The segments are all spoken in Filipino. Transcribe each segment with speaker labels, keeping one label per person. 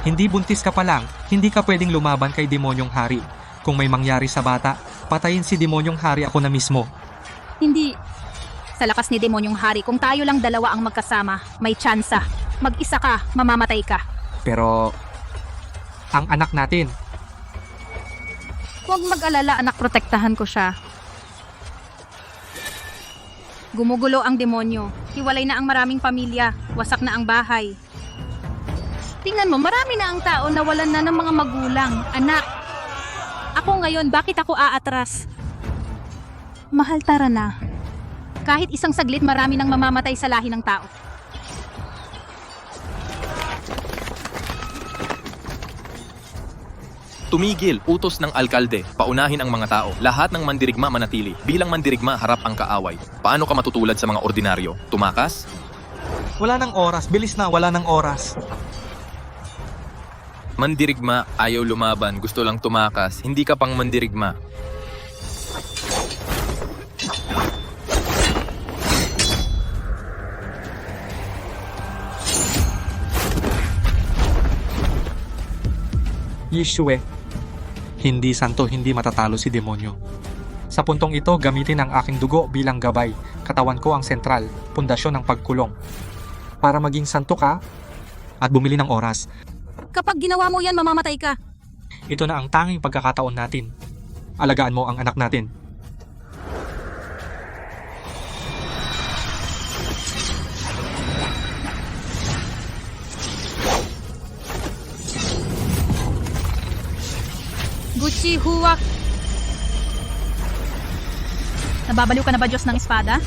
Speaker 1: Hindi buntis ka pa lang, hindi ka pwedeng lumaban kay demonyong hari. Kung may mangyari sa bata, patayin si demonyong hari ako na mismo.
Speaker 2: Hindi. Sa lakas ni demonyong hari, kung tayo lang dalawa ang magkasama, may tsansa. Mag-isa ka, mamamatay ka.
Speaker 1: Pero, ang anak natin,
Speaker 2: Huwag mag-alala, anak, protektahan ko siya. Gumugulo ang demonyo. Hiwalay na ang maraming pamilya. Wasak na ang bahay. Tingnan mo, marami na ang tao na walan na ng mga magulang. Anak, ako ngayon, bakit ako aatras? Mahal, tara na. Kahit isang saglit, marami nang mamamatay sa lahi ng tao.
Speaker 3: Tumigil, utos ng alkalde, paunahin ang mga tao. Lahat ng mandirigma manatili. Bilang mandirigma, harap ang kaaway. Paano ka matutulad sa mga ordinaryo? Tumakas?
Speaker 1: wala nang oras, bilis na, wala nang oras.
Speaker 3: Mandirigma, ayaw lumaban, gusto lang tumakas. Hindi ka pang mandirigma.
Speaker 1: Yeshua, hindi santo, hindi matatalo si demonyo. Sa puntong ito, gamitin ang aking dugo bilang gabay. Katawan ko ang sentral, pundasyon ng pagkulong. Para maging santo ka at bumili ng oras.
Speaker 2: Kapag ginawa mo yan, mamamatay ka.
Speaker 1: Ito na ang tanging pagkakataon natin. Alagaan mo ang anak natin.
Speaker 2: Gucci, huwak. Nababaliw ka na ba, Diyos ng espada?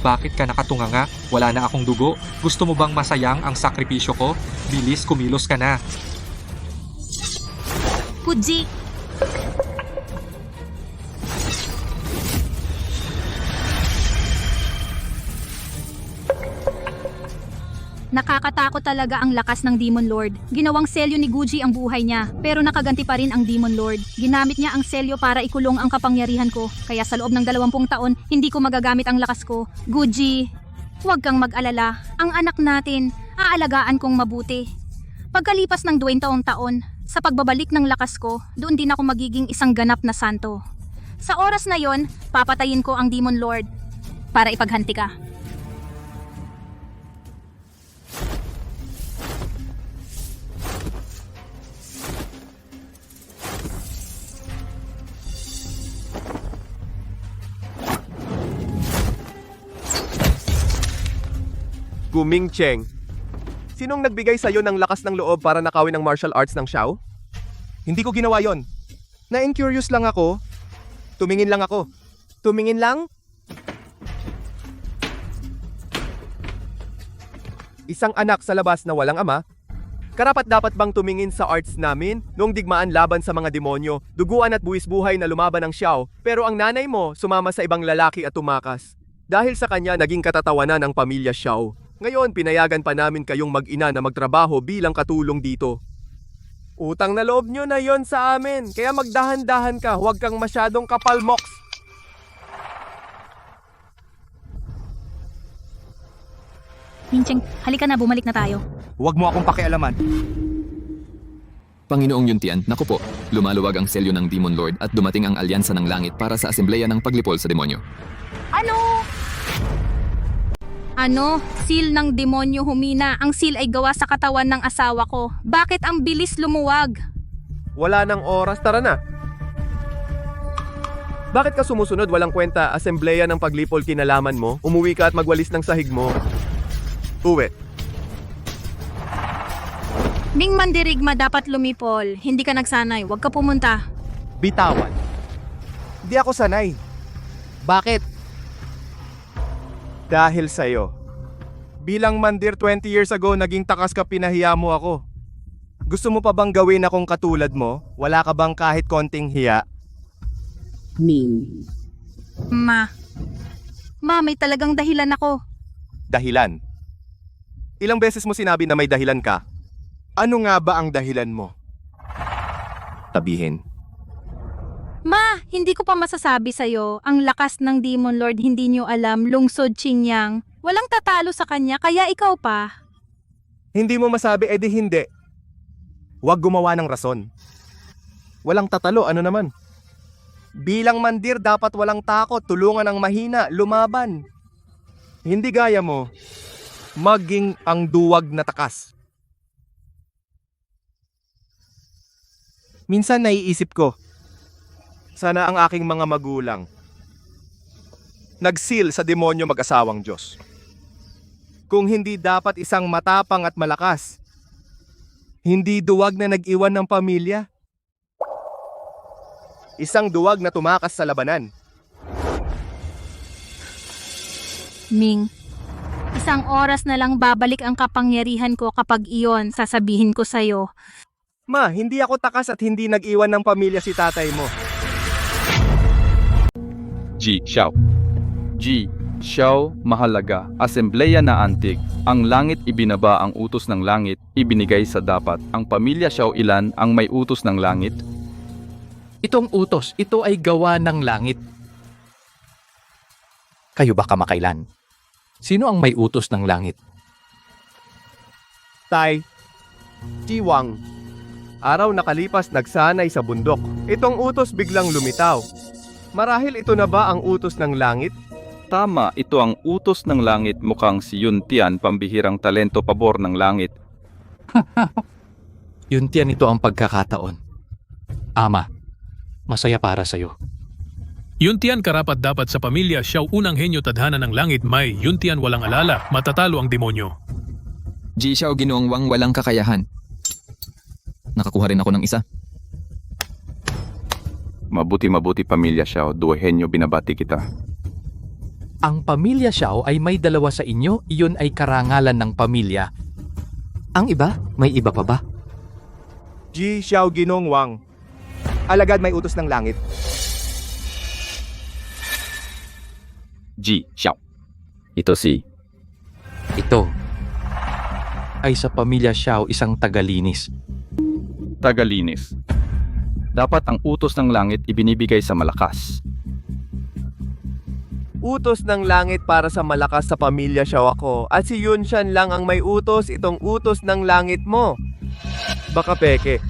Speaker 1: Bakit ka nakatunganga? Wala na akong dugo? Gusto mo bang masayang ang sakripisyo ko? Bilis, kumilos ka na.
Speaker 2: Puji. Nakakatakot talaga ang lakas ng Demon Lord. Ginawang selyo ni Guji ang buhay niya, pero nakaganti pa rin ang Demon Lord. Ginamit niya ang selyo para ikulong ang kapangyarihan ko, kaya sa loob ng 20 taon, hindi ko magagamit ang lakas ko. Guji, huwag kang mag-alala. Ang anak natin, aalagaan kong mabuti. Pagkalipas ng 20 taon, sa pagbabalik ng lakas ko, doon din ako magiging isang ganap na santo. Sa oras na yon, papatayin ko ang Demon Lord para ipaghanti ka.
Speaker 4: Guming Cheng, sinong nagbigay sa'yo ng lakas ng loob para nakawin ng martial arts ng Xiao? Hindi ko ginawa yon. Na-incurious lang ako. Tumingin lang ako. Tumingin lang? Isang anak sa labas na walang ama? Karapat-dapat bang tumingin sa arts namin noong digmaan laban sa mga demonyo, duguan at buwis buhay na lumaban ng Xiao, pero ang nanay mo sumama sa ibang lalaki at tumakas? Dahil sa kanya naging katatawanan ng pamilya Xiao. Ngayon, pinayagan pa namin kayong mag-ina na magtrabaho bilang katulong dito. Utang na loob nyo na yon sa amin, kaya magdahan-dahan ka, huwag kang masyadong kapalmoks.
Speaker 2: Mincheng, halika na, bumalik na tayo.
Speaker 4: Huwag mo akong pakialaman.
Speaker 5: Panginoong Yuntian, naku po, lumaluwag ang selyo ng Demon Lord at dumating ang alyansa ng langit para sa asembleya ng paglipol sa demonyo.
Speaker 2: Ano? Seal ng demonyo humina. Ang seal ay gawa sa katawan ng asawa ko. Bakit ang bilis lumuwag?
Speaker 4: Wala nang oras, tara na. Bakit ka sumusunod walang kwenta, asembleya ng paglipol kinalaman mo, umuwi ka at magwalis ng sahig mo? Uwi.
Speaker 2: Ning mandirigma dapat lumipol. Hindi ka nagsanay. Huwag ka pumunta.
Speaker 4: Bitawan. Di ako sanay. Bakit? Dahil sa'yo. Bilang mandir 20 years ago, naging takas ka, pinahiya mo ako. Gusto mo pa bang gawin akong katulad mo? Wala ka bang kahit konting hiya?
Speaker 2: Ma, may talagang dahilan ako.
Speaker 4: Dahilan? Ilang beses mo sinabi na may dahilan ka? Ano nga ba ang dahilan mo? Tabihin.
Speaker 2: Ma, hindi ko pa masasabi sa'yo. Ang lakas ng Demon Lord, hindi niyo alam. Lungsod Chinyang. Walang tatalo sa kanya, kaya ikaw pa.
Speaker 4: Hindi mo masabi, edi hindi. Huwag gumawa ng rason. Walang tatalo, ano naman? Bilang mandir, dapat walang takot, tulungan ang mahina, lumaban. Hindi gaya mo, maging ang duwag na takas. Minsan naiisip ko, sana ang aking mga magulang nagsil sa demonyo mag-asawang Diyos. Kung hindi dapat isang matapang at malakas, hindi duwag na nag-iwan ng pamilya. Isang duwag na tumakas sa labanan.
Speaker 2: Ming, isang oras na lang babalik ang kapangyarihan ko kapag iyon sasabihin ko sa'yo.
Speaker 4: Ma, hindi ako takas at hindi nag-iwan ng pamilya si tatay mo.
Speaker 6: G. Xiao. G. Xiao, mahalaga, asembleya na antig. Ang langit ibinaba ang utos ng langit, ibinigay sa dapat. Ang pamilya Xiao ilan ang may utos ng langit?
Speaker 7: Itong utos, ito ay gawa ng langit. Kayo ba kamakailan? Sino ang may utos ng langit?
Speaker 4: Tay, Jiwang. Araw nakalipas nagsanay sa bundok. Itong utos biglang lumitaw. Marahil ito na ba ang utos ng langit?
Speaker 6: Tama, ito ang utos ng langit, mukhang si Yun Tian, pambihirang talento pabor ng langit.
Speaker 7: Yun tiyan, ito ang pagkakataon. Ama, masaya para sa'yo.
Speaker 8: Yuntian karapat dapat sa pamilya Xiao unang henyo tadhana ng langit may Yuntian walang alala, matatalo ang demonyo.
Speaker 5: Ji Xiao, Ginoong Wang, walang kakayahan. Nakakuha rin ako ng isa.
Speaker 6: Mabuti pamilya Xiao, duwahenyo binabati kita.
Speaker 7: Ang pamilya Xiao ay may dalawa sa inyo, iyon ay karangalan ng pamilya. Ang iba, may iba pa ba?
Speaker 4: Ji Xiao Ginong Wang. Alagad may utos ng langit.
Speaker 6: G. Xiao. Ito si
Speaker 7: Ito ay sa pamilya Xiao isang tagalinis.
Speaker 6: Tagalinis. Dapat ang utos ng langit ibinibigay sa malakas.
Speaker 4: Utos ng langit para sa malakas sa pamilya Xiao ako. At si Yun Shan lang ang may utos, itong utos ng langit mo. Baka peke.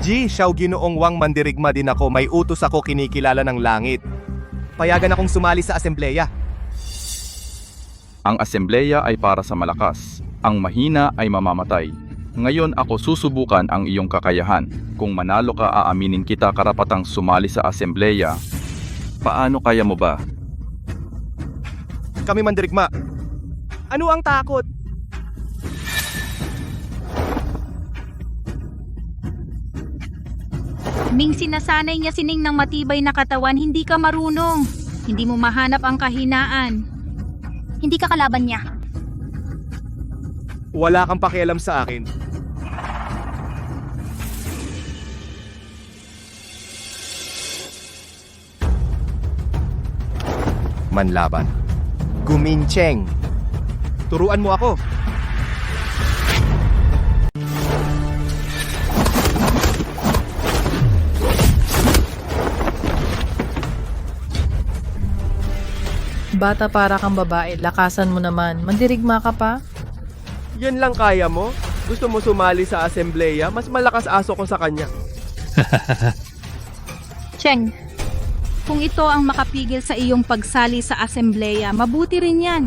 Speaker 4: Ji Xiao Ginoong Wang, mandirigma din ako. May utos ako, kinikilala ng langit. Payagan akong sumali sa asembleya.
Speaker 6: Ang asembleya ay para sa malakas. Ang mahina ay mamamatay. Ngayon ako susubukan ang iyong kakayahan. Kung manalo ka, aaminin kita karapatang sumali sa asembleya. Paano kaya mo ba?
Speaker 4: Kami mandirigma. Ano ang takot?
Speaker 2: Ming, sinasanay niya sining ng matibay na katawan, hindi ka marunong. Hindi mo mahanap ang kahinaan. Hindi ka kalaban niya.
Speaker 4: Wala kang pakialam sa akin. Manlaban. Gumincheng. Turuan mo ako.
Speaker 9: Bata para kang babae, lakasan mo naman. Mandirigma ka pa?
Speaker 4: Yan lang kaya mo? Gusto mo sumali sa asembleya? Mas malakas aso ko sa kanya.
Speaker 2: Cheng, kung ito ang makapigil sa iyong pagsali sa asembleya, mabuti rin yan.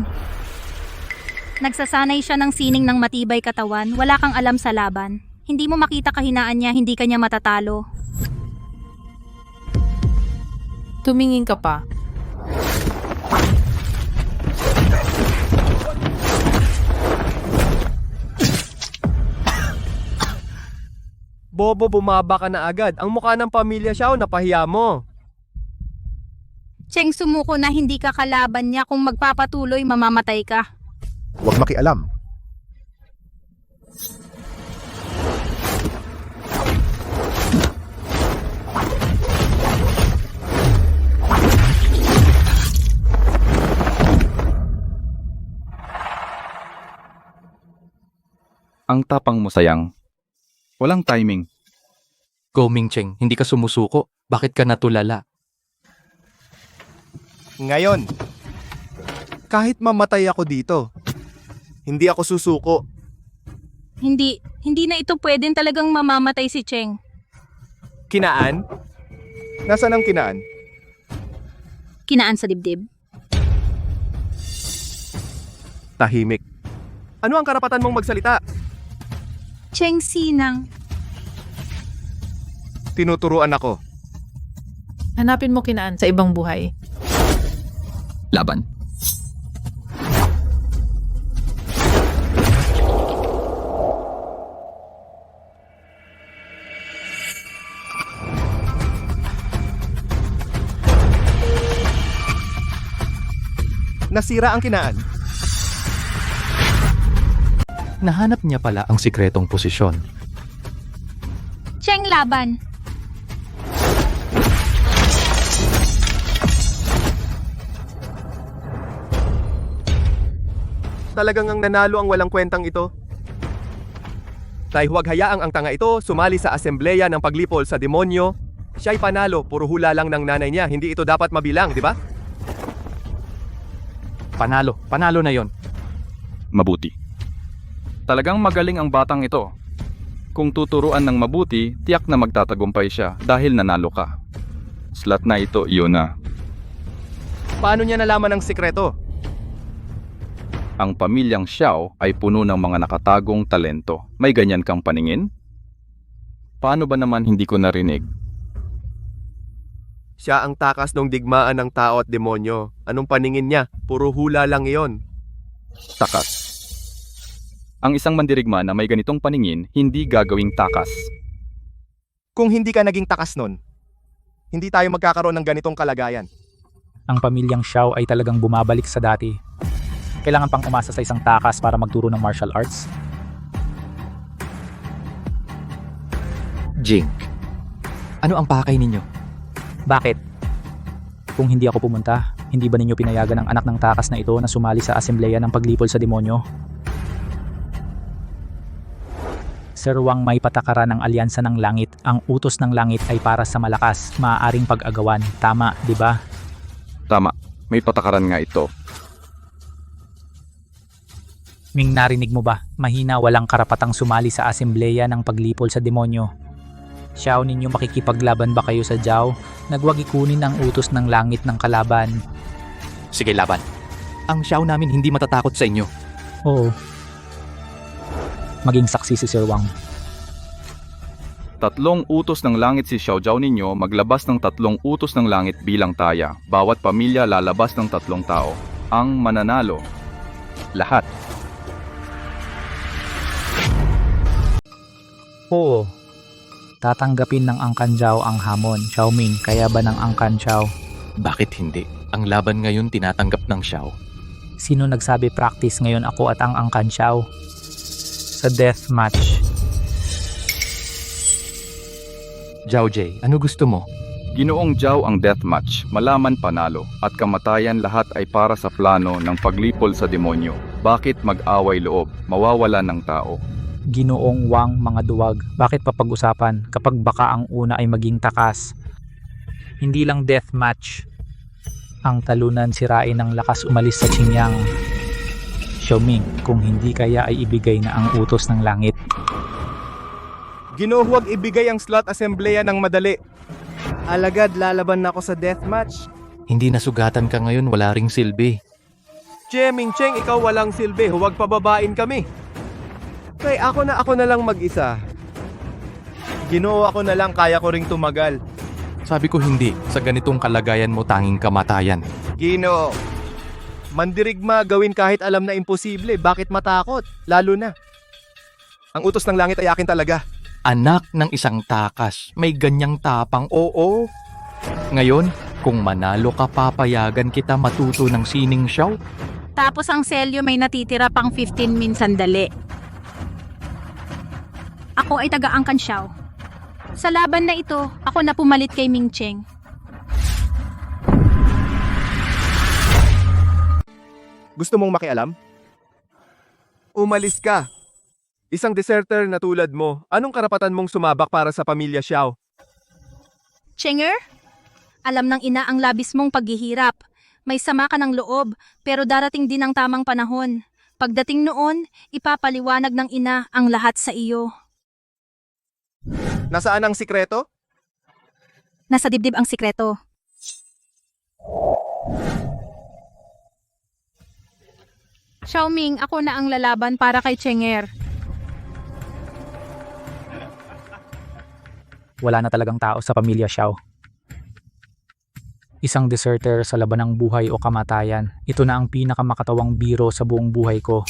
Speaker 2: Nagsasanay siya ng sining ng matibay katawan, wala kang alam sa laban. Hindi mo makita kahinaan niya, hindi ka niya matatalo.
Speaker 9: Tumingin ka pa.
Speaker 4: Bobo, bumaba ka na agad. Ang mukha ng pamilya Xiao, napahiya mo.
Speaker 2: Cheng, sumuko na hindi ka kalaban niya. Kung magpapatuloy, mamamatay ka.
Speaker 10: Huwag makialam.
Speaker 6: Ang tapang mo, sayang. Walang timing.
Speaker 7: Go Mingcheng, hindi ka sumusuko. Bakit ka natulala?
Speaker 4: Ngayon, kahit mamatay ako dito, Hindi ako susuko.
Speaker 2: Hindi na ito pwedeng talagang mamamatay si Cheng.
Speaker 4: Kinaan? Nasaan ang kinaan?
Speaker 2: Kinaan sa dibdib.
Speaker 4: Tahimik. Ano ang karapatan mong magsalita?
Speaker 2: Cheng Sinang.
Speaker 4: Tinuturuan ako.
Speaker 9: Hanapin mo kinaan sa ibang buhay.
Speaker 5: Laban.
Speaker 4: Nasira ang kinaan.
Speaker 7: Nahanap niya pala ang sikretong posisyon.
Speaker 2: Cheng laban.
Speaker 4: Talagang ang nanalo ang walang kwentang ito. Tay, huwag hayaang ang tanga ito sumali sa asembleya ng paglipol sa demonyo. Siya'y panalo, puro hula lang ng nanay niya. Hindi ito dapat mabilang, di ba?
Speaker 7: Panalo na yon.
Speaker 6: Mabuti. Talagang magaling ang batang ito. Kung tuturuan ng mabuti, tiyak na magtatagumpay siya dahil nanalo ka. Slot na ito, iyon na.
Speaker 4: Paano niya nalaman ang sikreto?
Speaker 6: Ang pamilyang Xiao ay puno ng mga nakatagong talento. May ganyan kang paningin? Paano ba naman hindi ko narinig?
Speaker 4: Siya ang takas ng digmaan ng tao at demonyo. Anong paningin niya? Puro hula lang iyon.
Speaker 6: Takas. Ang isang mandirigma na may ganitong paningin, hindi gagawing takas.
Speaker 4: Kung hindi ka naging takas nun, hindi tayo magkakaroon ng ganitong kalagayan.
Speaker 10: Ang pamilyang Xiao ay talagang bumabalik sa dati. Kailangan pang umasa sa isang takas para magturo ng martial arts.
Speaker 7: Jing. Ano ang pakay ninyo?
Speaker 10: Bakit? Kung hindi ako pumunta, hindi ba ninyo pinayagan ang anak ng takas na ito na sumali sa asembleya ng paglipol sa demonyo? Sir Wang, may patakaran ng alyansa ng langit. Ang utos ng langit ay para sa malakas, maaaring pag-agawan. Tama, di ba?
Speaker 6: Tama, may patakaran nga ito.
Speaker 10: Ming, narinig mo ba? Mahina, walang karapatang sumali sa asembleya ng paglipol sa demonyo. Xiao, ninyo makikipaglaban ba kayo sa Jiao? Nagwag ikunin ang utos ng langit ng kalaban.
Speaker 7: Sige, laban. Ang Xiao namin hindi matatakot sa inyo.
Speaker 10: Oo. Maging saksi si Sir Wang.
Speaker 6: 3 utos ng langit si Xiao Jiao ninyo, maglabas ng 3 utos ng langit bilang taya. Bawat pamilya lalabas ng 3 tao. Ang mananalo. Lahat.
Speaker 10: Oo. Tatanggapin ng Angkan Jiao ang hamon. Xiaoming, kaya ba ng Angkan Xiao?
Speaker 7: Bakit hindi? Ang laban ngayon tinatanggap ng Xiao.
Speaker 10: Sino nagsabi practice ngayon ako at ang Angkan Xiao? Sa death match.
Speaker 7: Jiao Jie, ano gusto mo?
Speaker 6: Ginoong Jiao ang deathmatch, malaman panalo, at kamatayan lahat ay para sa plano ng paglipol sa demonyo. Bakit mag-away loob? Mawawala ng tao.
Speaker 10: Ginoong Wang, mga duwag. Bakit papag-usapan kapag baka ang una ay maging takas? Hindi lang death match. Ang talunan, sirain ng lakas, umalis sa Qingyang. Xiaoming, kung hindi kaya ay ibigay na ang utos ng langit.
Speaker 4: Ginoo, huwag ibigay ang slot asembleya ng madali. Alagad, lalaban na ako sa deathmatch.
Speaker 7: Hindi nasugatan ka ngayon, wala ring silbi.
Speaker 4: Ming Cheng, ikaw walang silbi. Huwag pababain kami. Kaya ako na lang mag-isa. Ginoo, ako na lang, kaya ko ring tumagal.
Speaker 7: Sabi ko hindi, sa ganitong kalagayan mo tanging kamatayan.
Speaker 4: Ginoo, mandirigma gawin kahit alam na imposible. Bakit matakot? Lalo na. Ang utos ng langit ay akin talaga.
Speaker 7: Anak ng isang takas, may ganyang tapang, oo. Ngayon, kung manalo ka, papayagan kita matuto ng sining Xiao.
Speaker 2: Tapos ang selyo may natitira pang 15 min sandali. Ako ay taga-Angkan Xiao. Sa laban na ito, ako na pumalit kay Ming Cheng.
Speaker 4: Gusto mong makialam? Umalis ka. Isang deserter na tulad mo, anong karapatan mong sumabak para sa pamilya Xiao?
Speaker 2: Chenger? Alam ng ina ang labis mong paghihirap. May sama ka ng loob, pero darating din ang tamang panahon. Pagdating noon, ipapaliwanag ng ina ang lahat sa iyo.
Speaker 4: Nasaan ang sikreto?
Speaker 2: Nasa dibdib ang sikreto. Xiaoming, ako na ang lalaban para kay Chenger.
Speaker 10: Wala na talagang tao sa pamilya Xiao. Isang deserter sa laban ng buhay o kamatayan. Ito na ang pinakamakatawang biro sa buong buhay ko.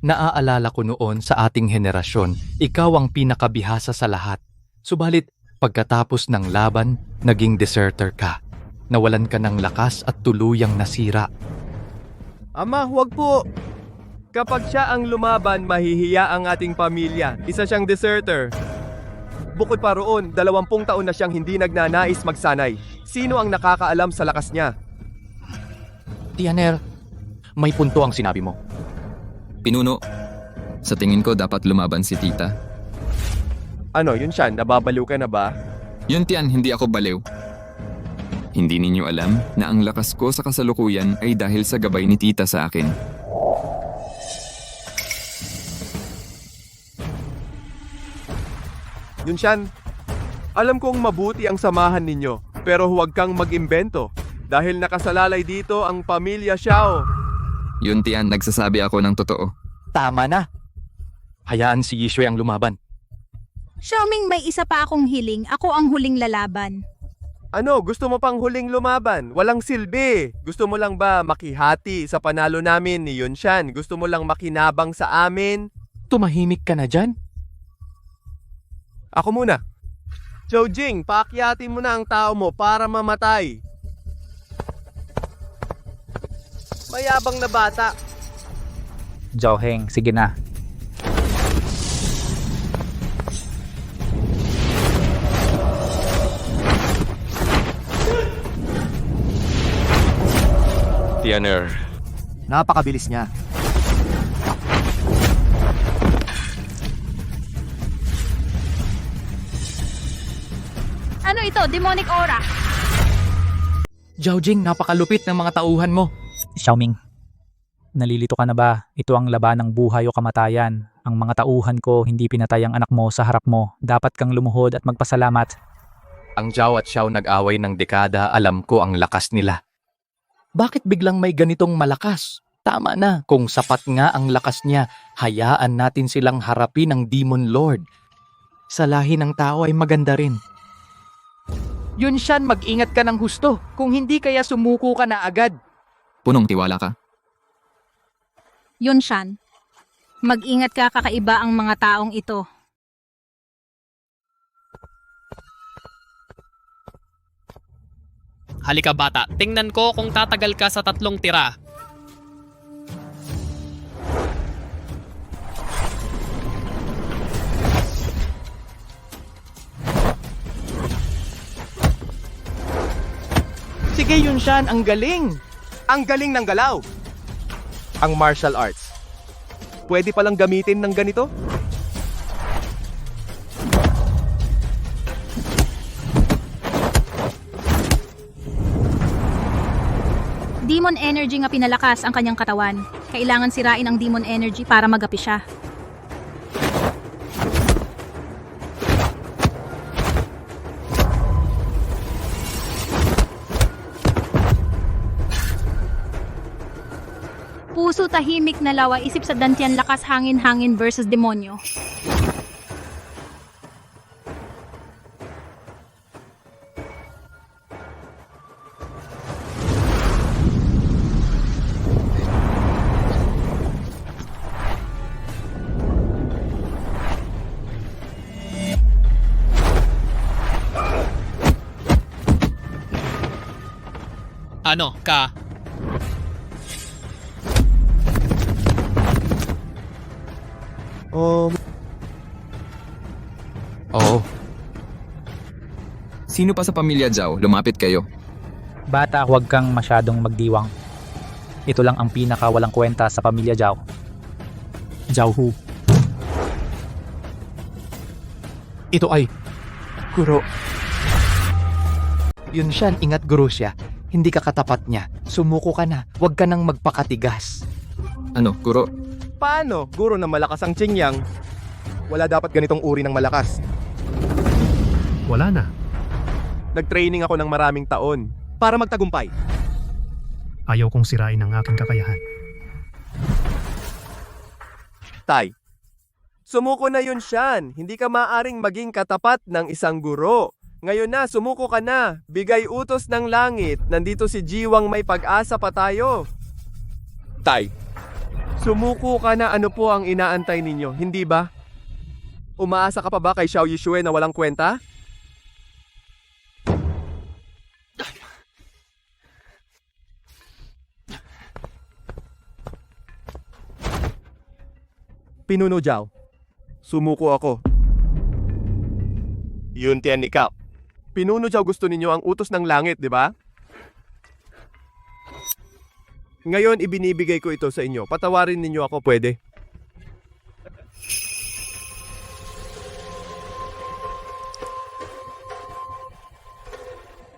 Speaker 7: Naaalala ko noon sa ating henerasyon, ikaw ang pinakabihasa sa lahat. Subalit, pagkatapos ng laban, naging deserter ka. Nawalan ka ng lakas at tuluyang nasira.
Speaker 4: Ama, huwag po! Kapag siya ang lumaban, mahihiya ang ating pamilya. Isa siyang deserter. Bukod pa roon, 20 taon na siyang hindi nagnanais magsanay. Sino ang nakakaalam sa lakas niya?
Speaker 7: Tianer, may punto ang sinabi mo.
Speaker 5: Pinuno, sa tingin ko dapat lumaban si tita.
Speaker 4: Ano, yun siya? Nababaliw ka na ba?
Speaker 5: Yun Tian, hindi ako baliw. Hindi ninyo alam na ang lakas ko sa kasalukuyan ay dahil sa gabay ni tita sa akin.
Speaker 4: Yun siya. Alam kong mabuti ang samahan ninyo, pero huwag kang mag-imbento. Dahil nakasalalay dito ang pamilya Xiao.
Speaker 5: Yun Tian, nagsasabi ako ng totoo.
Speaker 7: Tama na. Hayaan si Yishui ang lumaban.
Speaker 2: Xiaoming, may isa pa akong hiling. Ako ang huling lalaban.
Speaker 4: Ano, gusto mo pang huling lumaban? Walang silbi. Gusto mo lang ba makihati sa panalo namin ni Yunshan? Gusto mo lang makinabang sa amin?
Speaker 7: Tumahimik ka na dyan?
Speaker 4: Ako muna. Zhou Jing, paakyatin mo na ang tao mo para mamatay. Mayabang na bata.
Speaker 10: Zhao Heng, sige na.
Speaker 3: Tianer,
Speaker 4: Napakabilis niya.
Speaker 2: Ano ito? Demonic aura.
Speaker 7: Zhao Jing, napakalupit ng mga tauhan mo.
Speaker 10: Xiaoming, nalilito ka na ba? Ito ang laban ng buhay o kamatayan. Ang mga tauhan ko hindi pinatay ang anak mo sa harap mo. Dapat kang lumuhod at magpasalamat.
Speaker 7: Ang Zhao at Xiao nag-away ng dekada, alam ko ang lakas nila. Bakit biglang may ganitong malakas? Tama na, kung sapat nga ang lakas niya, hayaan natin silang harapin ng Demon Lord. Sa lahi ng tao ay maganda rin. Yun siyan, mag-ingat ka ng husto. Kung hindi kaya sumuko ka na agad.
Speaker 5: Punong tiwala ka.
Speaker 2: Yunshan, mag-ingat ka, kakaiba ang mga taong ito.
Speaker 11: Halika bata, tingnan ko kung tatagal ka sa 3 tira.
Speaker 7: Sige Yunshan, ang galing!
Speaker 4: Ang galing ng galaw. Ang martial arts. Pwede palang gamitin ng ganito?
Speaker 2: Demon energy nga pinalakas ang kanyang katawan. Kailangan sirain ang demon energy para magapi siya. Puso tahimik na lawa, isip sa dantian, lakas hangin-hangin versus demonyo.
Speaker 11: Ano, ka?
Speaker 7: Oo.
Speaker 5: Sino pa sa pamilya Zhao? Lumapit kayo.
Speaker 10: Bata, huwag kang masyadong magdiwang. Ito lang ang pinaka walang kwenta sa pamilya Zhao. Zhao Hu.
Speaker 7: Ito ay guro. Yunshan, ingat guro siya. Hindi ka katapat niya. Sumuko ka na. Huwag ka nang magpakatigas.
Speaker 5: Ano, Guro?
Speaker 4: Paano? Guro na malakas ang Qingyang. Wala dapat ganitong uri ng malakas.
Speaker 8: Wala na.
Speaker 4: Nag-training ako ng maraming taon para magtagumpay.
Speaker 8: Ayaw kong sirain ang aking kakayahan.
Speaker 4: Tay, sumuko na yun siyan. Hindi ka maaring maging katapat ng isang guro. Ngayon na, sumuko ka na. Bigay utos ng langit. Nandito si Jiwang, may pag-asa pa tayo. Tay, sumuko ka na. Ano po ang inaantay ninyo, hindi ba? Umaasa ka pa ba kay Xiao Yishue na walang kwenta? Pinuno Jiao, sumuko ako. Yun tiyan ikaw. Pinuno Jiao, gusto ninyo ang utos ng langit, di ba? Ngayon, ibinibigay ko ito sa inyo. Patawarin ninyo ako, pwede?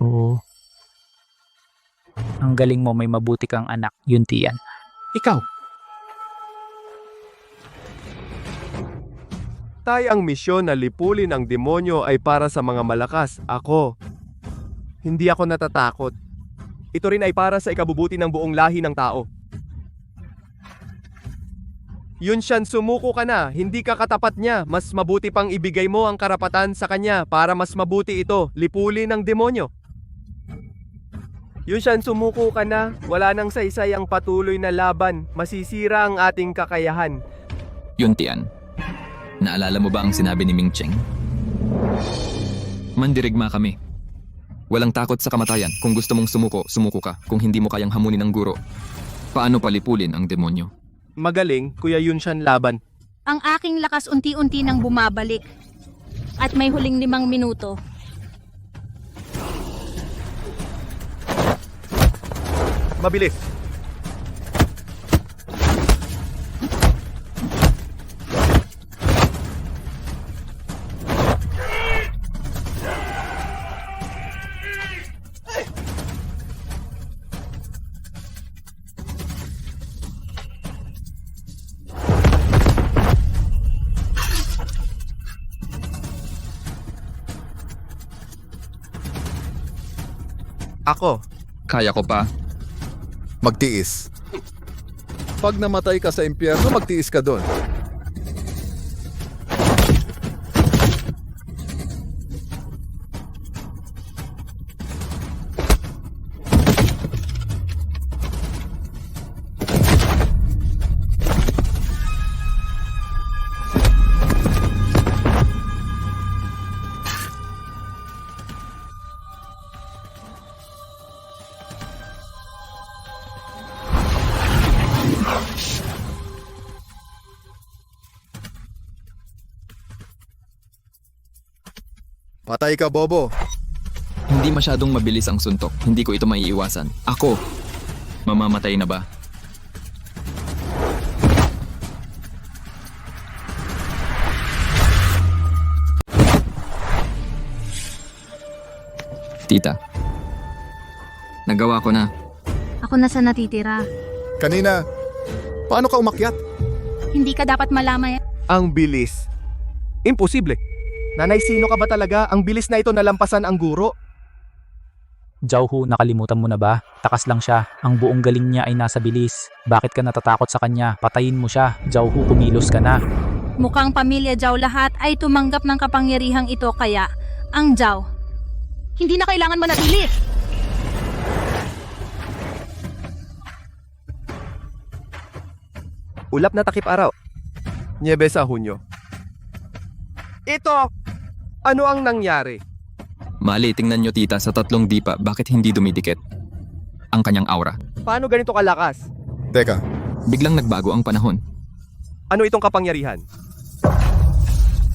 Speaker 10: Oo. Ang galing mo, may mabuti kang anak, yun tiyan.
Speaker 8: Ikaw,
Speaker 4: Tay, ang misyon na lipulin ang demonyo ay para sa mga malakas. Ako. Hindi ako natatakot. Ito rin ay para sa ikabubuti ng buong lahi ng tao. Yun siyan, sumuko ka na. Hindi ka katapat niya. Mas mabuti pang ibigay mo ang karapatan sa kanya para mas mabuti ito. Lipulin ang demonyo. Yun siyan, sumuko ka na. Wala nang saysay ang patuloy na laban. Masisira ang ating kakayahan.
Speaker 5: Yun tiyan. Naalala mo ba ang sinabi ni Ming Cheng? Mandirigma kami. Walang takot sa kamatayan. Kung gusto mong sumuko, sumuko ka. Kung hindi mo kayang hamunin ang guro, paano palipulin ang demonyo?
Speaker 4: Magaling, Kuya Yun siyan laban.
Speaker 2: Ang aking lakas unti-unti nang bumabalik. At may huling 5 minuto.
Speaker 4: Mabilis. Ako.
Speaker 5: Kaya ko pa.
Speaker 12: Magtiis. Pag namatay ka sa impyerno, magtiis ka doon. Patay ka, Bobo.
Speaker 5: Hindi masyadong mabilis ang suntok. Hindi ko ito maiiwasan. Ako, mamamatay na ba? Tita, nagawa ko na.
Speaker 2: Ako na sa natitira.
Speaker 12: Kanina, paano ka umakyat?
Speaker 2: Hindi ka dapat malaman.
Speaker 4: Ang bilis. Imposible. Nanay, sino ka ba talaga? Ang bilis na ito nalampasan ang guro.
Speaker 10: Jiaohu, nakalimutan mo na ba? Takas lang siya. Ang buong galing niya ay nasa bilis. Bakit ka natatakot sa kanya? Patayin mo siya. Jiaohu, kumilos ka na.
Speaker 2: Mukhang pamilya Jiao lahat ay tumanggap ng kapangyarihang ito kaya ang Jiao. Hindi na kailangan manatili.
Speaker 4: Ulap na takip araw. Niebe sa Hunyo. Ito! Ano ang nangyari?
Speaker 5: Mali, tingnan nyo tita, sa 3 dipa, bakit hindi dumidikit ang kanyang aura?
Speaker 4: Paano ganito kalakas?
Speaker 12: Teka,
Speaker 5: Biglang nagbago ang panahon.
Speaker 4: Ano itong kapangyarihan?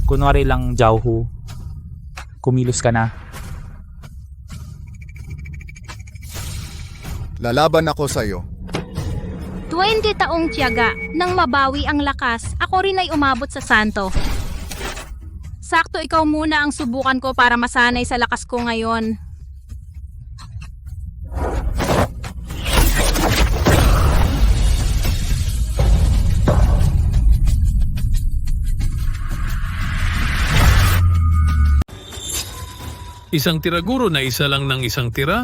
Speaker 10: Kunwari lang, Jiaohu. Kumilos ka na.
Speaker 12: lalaban ako sa'yo.
Speaker 2: 20 taong tiyaga nang mabawi ang lakas, ako rin ay umabot sa santo. Sakto ikaw muna ang subukan ko para masanay sa lakas ko ngayon.
Speaker 8: Isang tira guro na isa lang ng isang tira?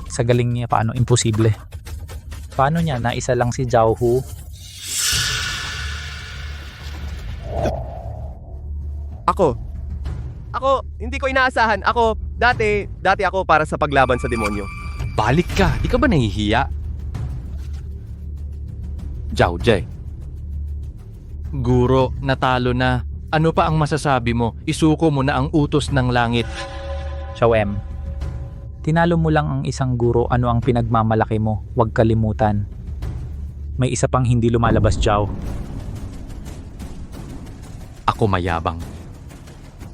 Speaker 10: Sa galing niya, paano imposible? Paano niya na isa lang si Zhao Hu?
Speaker 4: Ako, hindi ko inaasahan. Dati ako para sa paglaban sa demonyo.
Speaker 7: Balik ka, di ka ba nahihiya? Zhao Jie. Guro, natalo na. Ano pa ang masasabi mo? Isuko mo na ang utos ng langit.
Speaker 10: Xiao M, tinalo mo lang ang isang guro, ano ang pinagmamalaki mo? Huwag kalimutan. May isa pang hindi lumalabas, Zhao.
Speaker 7: Ako mayabang.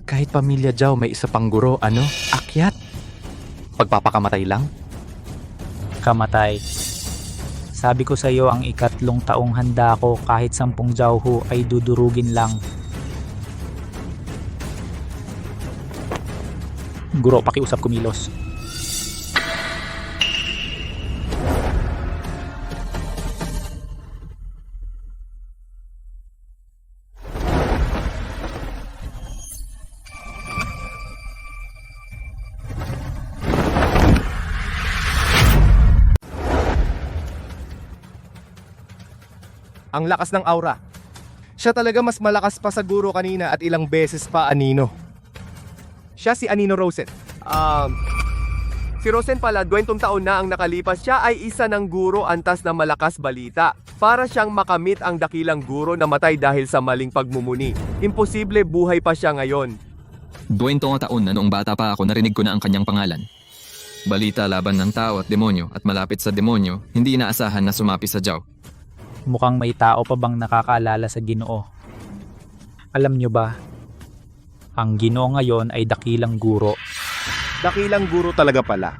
Speaker 7: Kahit pamilya Zhao may isa pang guro, ano? Akyat? Pagpapakamatay lang?
Speaker 10: Kamatay. Sabi ko sa iyo, ang 3 taong handa ko kahit 10 Zhao Hu ay dudurugin lang. Guro, pakiusap kumilos.
Speaker 4: Ang lakas ng aura. Siya talaga mas malakas pa sa guro kanina at ilang beses pa Anino. Siya si Anino Rosen. Si Rosen pala, 20 taon na ang nakalipas. Siya ay isa ng guro antas na malakas balita. Para siyang makamit ang dakilang guro na matay dahil sa maling pagmumuni. Imposible buhay pa siya ngayon.
Speaker 5: 20 taon na noong bata pa ako narinig ko na ang kanyang pangalan. Balita laban ng tao at demonyo at malapit sa demonyo, hindi inaasahan na sumapi sa Zhao.
Speaker 10: Mukhang may tao pa bang nakakaalala sa Ginoo. Alam nyo ba, ang Ginoo ngayon ay dakilang guro.
Speaker 4: Dakilang guro talaga pala.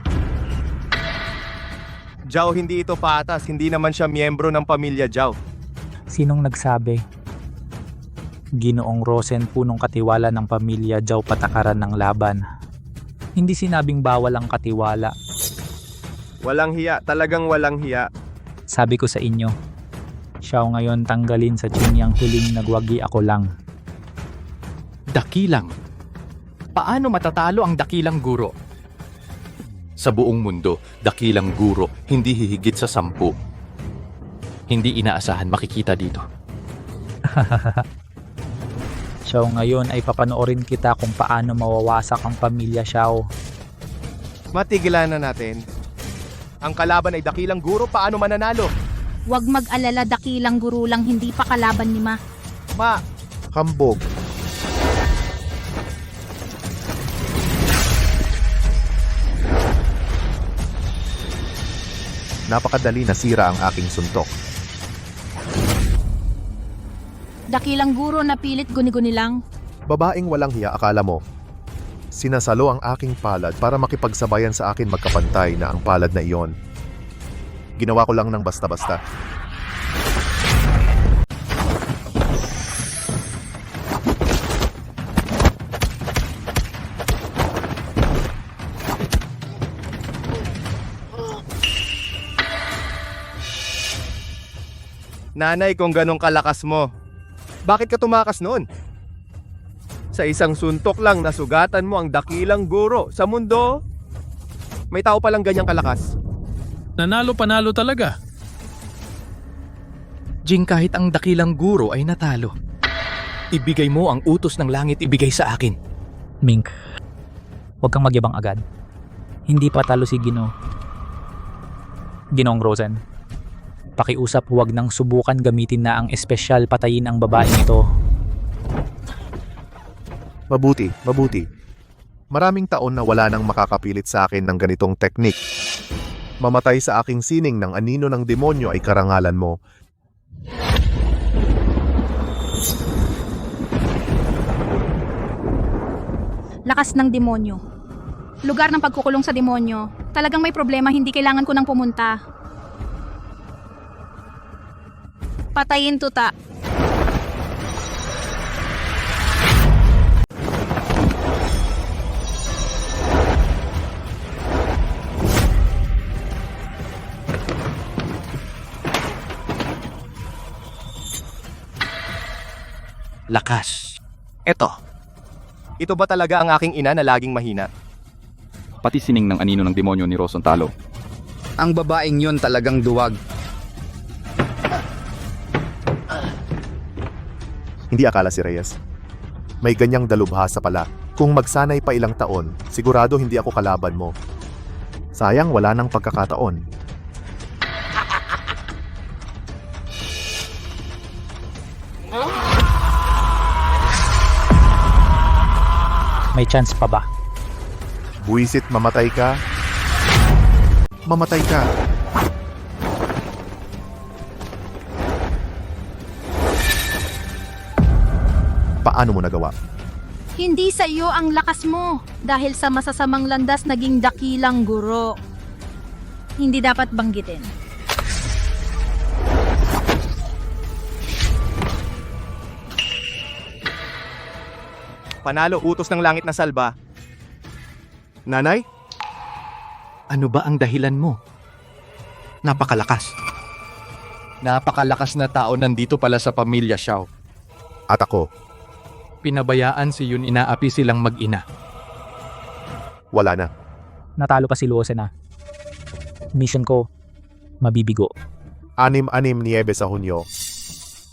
Speaker 4: Zhao, hindi ito patas. Hindi naman siya miyembro ng pamilya Zhao.
Speaker 10: Sinong nagsabi? Ginoong Rosen, punong katiwala ng pamilya Zhao, patakaran ng laban. Hindi sinabing bawal ang katiwala.
Speaker 4: Walang hiya, talagang walang hiya.
Speaker 10: Sabi ko sa inyo, Xiao ngayon tanggalin sa Qingyang huling nagwagi ako lang.
Speaker 7: Dakilang. Paano matatalo ang dakilang guro? Sa buong mundo, dakilang guro hindi hihigit sa 10. Hindi inaasahan makikita dito.
Speaker 10: Xiao ngayon ay papanoorin kita kung paano mawawasak ang pamilya Xiao.
Speaker 4: Matigilan na natin. Ang kalaban ay dakilang guro, paano mananalo?
Speaker 2: Huwag mag-alala, dakilang guro lang, hindi pa kalaban ni Ma.
Speaker 12: Hambog. Napakadali nasira ang aking suntok.
Speaker 2: Dakilang guro na pilit guni-guni lang.
Speaker 12: Babaeng walang hiya, akala mo. Sinasalo ang aking palad para makipagsabayan sa akin magkapantay na ang palad na iyon. Ginawa ko lang ng basta-basta.
Speaker 4: Nanay, kung ganong kalakas mo, bakit ka tumakas noon? Sa isang suntok lang nasugatan mo ang dakilang guro. Sa mundo, may tao palang ganyang kalakas.
Speaker 8: Nanalo panalo talaga.
Speaker 7: Jing, kahit ang dakilang guro ay natalo. Ibigay mo ang utos ng langit, ibigay sa akin.
Speaker 10: Mink, huwag kang magyabang agad. Hindi pa talo si Ginoo. Ginoong Rosen, pakiusap, huwag nang subukan gamitin na ang espesyal patayin ang babaeng ito.
Speaker 12: Mabuti. Maraming taon na wala nang makakapilit sa akin ng ganitong teknik. Mamatay sa aking sining ng anino ng demonyo ay karangalan mo.
Speaker 2: Lakas ng demonyo. Lugar ng pagkukulong sa demonyo. Talagang may problema, hindi kailangan ko nang pumunta. Patayin tuta.
Speaker 7: Lakas. Eto.
Speaker 4: Ito ba talaga ang aking ina na laging mahina?
Speaker 6: Pati sining ng anino ng demonyo ni Rosontalo.
Speaker 13: Ang babaeng yon talagang duwag.
Speaker 12: Hindi akala si Reyes. May ganyang dalubhasa pala. Kung magsanay pa ilang taon, sigurado hindi ako kalaban mo. Sayang wala nang pagkakataon.
Speaker 10: May chance pa ba?
Speaker 12: Buwisit mamatay ka. Mamatay ka. Paano mo nagawa?
Speaker 2: Hindi sa iyo ang lakas mo dahil sa masasamang landas naging dakilang guro. Hindi dapat banggitin.
Speaker 4: Panalo, utos ng langit na salba. Nanay?
Speaker 7: Ano ba ang dahilan mo? Napakalakas. Napakalakas na tao nandito pala sa pamilya Xiao.
Speaker 12: At ako,
Speaker 7: Pinabayaan si Yun inaapi silang mag-ina.
Speaker 12: wala na.
Speaker 10: Natalo pa si Luose na. Mission ko, mabibigo.
Speaker 12: 6-6 Niebe sa Hunyo.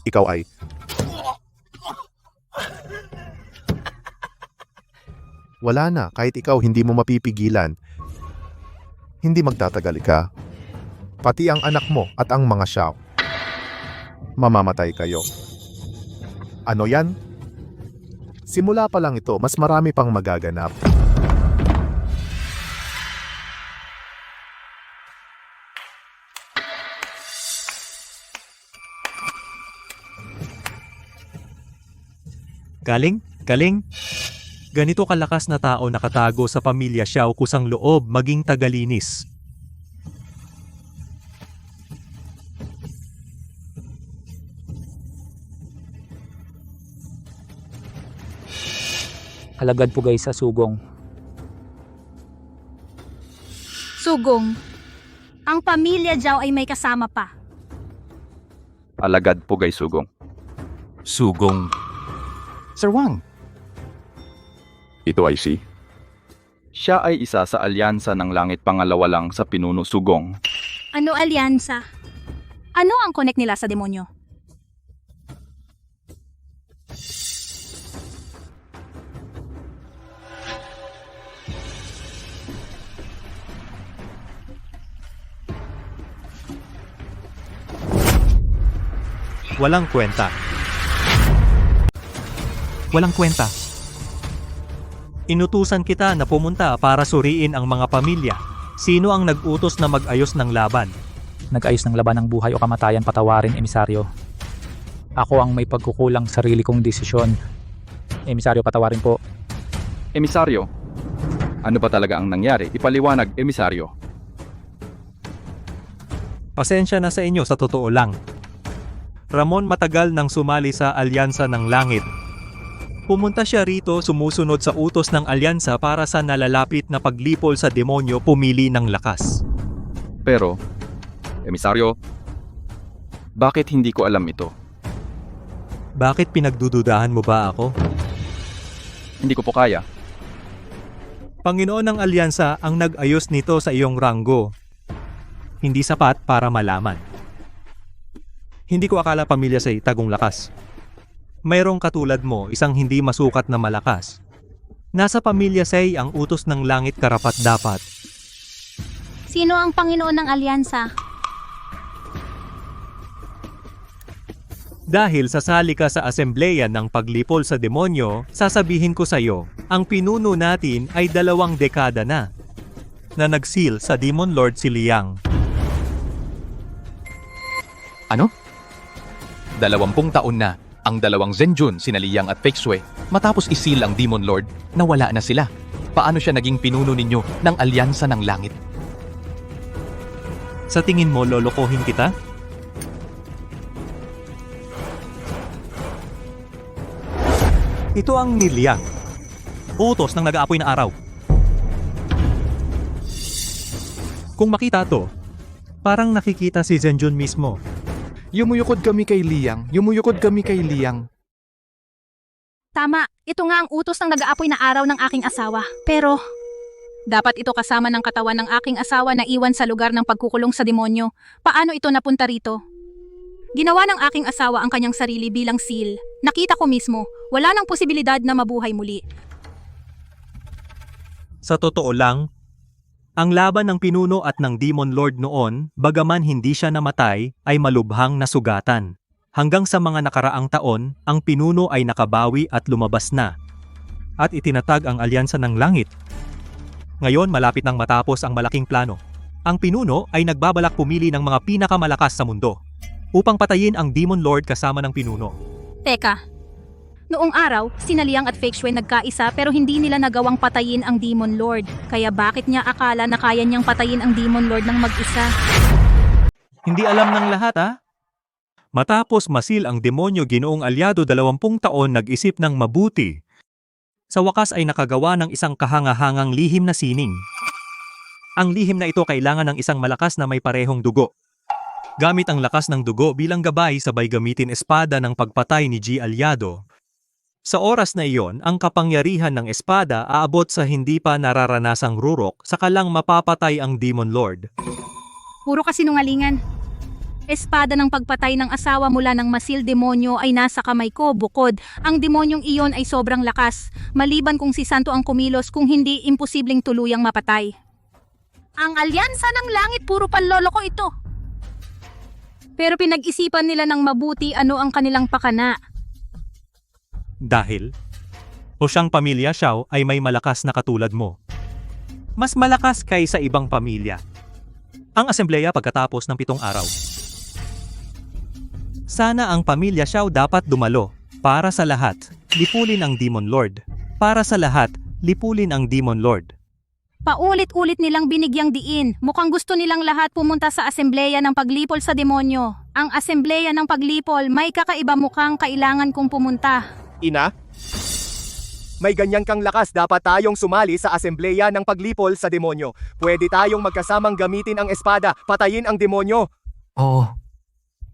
Speaker 12: Ikaw ay... Wala na, kahit ikaw hindi mo mapipigilan. Hindi magtatagal ka. Pati ang anak mo at ang mga Xiao. Mamamatay kayo. Ano yan? Simula pa lang ito, mas marami pang magaganap.
Speaker 1: Galing? Galing? Ganito kalakas na tao nakatago sa pamilya Xiao kusang loob maging tagalinis.
Speaker 10: Alagad po guys sa sugong.
Speaker 2: Sugong, ang pamilya Zhao ay may kasama pa.
Speaker 6: Alagad Pugay Sugong.
Speaker 7: Sugong. Sir Wang,
Speaker 6: Ito ay si. Siya ay isa sa alyansa ng langit pangalawa lang sa pinuno Sugong.
Speaker 2: Ano alyansa? Ano ang connect nila sa demonyo?
Speaker 1: Walang kwenta. Walang kwenta. Inutusan kita na pumunta para suriin ang mga pamilya. Sino ang nag-utos na mag-ayos ng laban?
Speaker 10: Nag-ayos ng laban ng buhay o kamatayan, patawarin, emisaryo. Ako ang may pagkukulang sarili kong desisyon. Emisaryo, patawarin po.
Speaker 6: Emisaryo. Ano ba talaga ang nangyari? Ipaliwanag, emisaryo.
Speaker 1: Pasensya na sa inyo sa totoo lang. Ramon matagal nang sumali sa Alyansa ng Langit. Pumunta siya rito sumusunod sa utos ng alyansa para sa nalalapit na paglipol sa demonyo pumili ng lakas.
Speaker 6: Pero, emisaryo, bakit hindi ko alam ito?
Speaker 1: Bakit pinagdududahan mo ba ako?
Speaker 6: Hindi ko po kaya.
Speaker 1: Panginoon ng alyansa ang nag-ayos nito sa iyong ranggo. Hindi sapat para malaman. Hindi ko akala pamilya sa tagong lakas. Mayroong katulad mo, isang hindi masukat na malakas. Nasa pamilya Sei ang utos ng langit karapat-dapat.
Speaker 2: Sino ang Panginoon ng alyansa?
Speaker 1: Dahil sasali ka sa asembleya ng paglipol sa demonyo, sasabihin ko sa iyo, ang pinuno natin ay 2 dekada na nagsil sa Demon Lord si Liang.
Speaker 7: ano? 20 taon na ang 2 Zhenjun, sina Liang at Feixue, matapos isil ang Demon Lord, nawala na sila. Paano siya naging pinuno ninyo ng Alyansa ng Langit?
Speaker 1: Sa tingin mo lolokohin kita? Ito ang ni Liang. Utos ng nag-aapoy na araw. Kung makita to, parang nakikita si Zhenjun mismo.
Speaker 6: Yumuyukod kami kay Liang.
Speaker 2: Tama, ito nga ang utos ng nag-aapoy na araw ng aking asawa. Pero, dapat ito kasama ng katawan ng aking asawa na iwan sa lugar ng pagkukulong sa demonyo. Paano ito napunta rito? Ginawa ng aking asawa ang kanyang sarili bilang seal. Nakita ko mismo, wala nang posibilidad na mabuhay muli.
Speaker 14: Sa totoo lang, ang laban ng pinuno at ng Demon Lord noon, bagaman hindi siya namatay, ay malubhang nasugatan. Hanggang sa mga nakaraang taon, ang pinuno ay nakabawi at lumabas na. At itinatag ang alyansa ng langit. Ngayon malapit nang matapos ang malaking plano. Ang pinuno ay nagbabalak pumili ng mga pinakamalakas sa mundo upang patayin ang Demon Lord kasama ng pinuno.
Speaker 2: Teka, noong araw, sina Liang at Fake Shui nagkaisa pero hindi nila nagawang patayin ang Demon Lord. Kaya bakit niya akala na kaya niyang patayin ang Demon Lord ng mag-isa?
Speaker 14: Hindi alam ng lahat Matapos masil ang demonyo, Ginoong Alyado 20 taon nag-isip ng mabuti. Sa wakas ay nakagawa ng isang kahangahangang lihim na sining. Ang lihim na ito kailangan ng isang malakas na may parehong dugo. Gamit ang lakas ng dugo bilang gabay sabay gamitin espada ng pagpatay ni G. Alyado. Sa oras na iyon, ang kapangyarihan ng espada aabot sa hindi pa nararanasang rurok saka lang mapapatay ang Demon Lord.
Speaker 2: Puro kasinungalingan. Espada ng pagpatay ng asawa mula ng masil demonyo ay nasa kamay ko bukod. Ang demonyong iyon ay sobrang lakas. Maliban kung si Santo ang kumilos, kung hindi imposibleng tuluyang mapatay. Ang alyansa ng langit, puro panloloko ito. Pero pinag-isipan nila ng mabuti ano ang kanilang pakana.
Speaker 14: Dahil, o siyang pamilya Xiao ay may malakas na katulad mo. Mas malakas kaysa ibang pamilya. Ang asembleya pagkatapos ng 7 araw. Sana ang pamilya Xiao dapat dumalo. Para sa lahat, lipulin ang Demon Lord. Para sa lahat, lipulin ang Demon Lord.
Speaker 2: Paulit-ulit nilang binigyang diin. Mukhang gusto nilang lahat pumunta sa asembleya ng paglipol sa demonyo. Ang asembleya ng paglipol, may kakaiba, mukhang kailangan kong pumunta.
Speaker 4: Ina? May ganyan kang lakas, dapat tayong sumali sa asembleya ng paglipol sa demonyo. Pwede tayong magkasamang gamitin ang espada, patayin ang demonyo.
Speaker 7: Oo.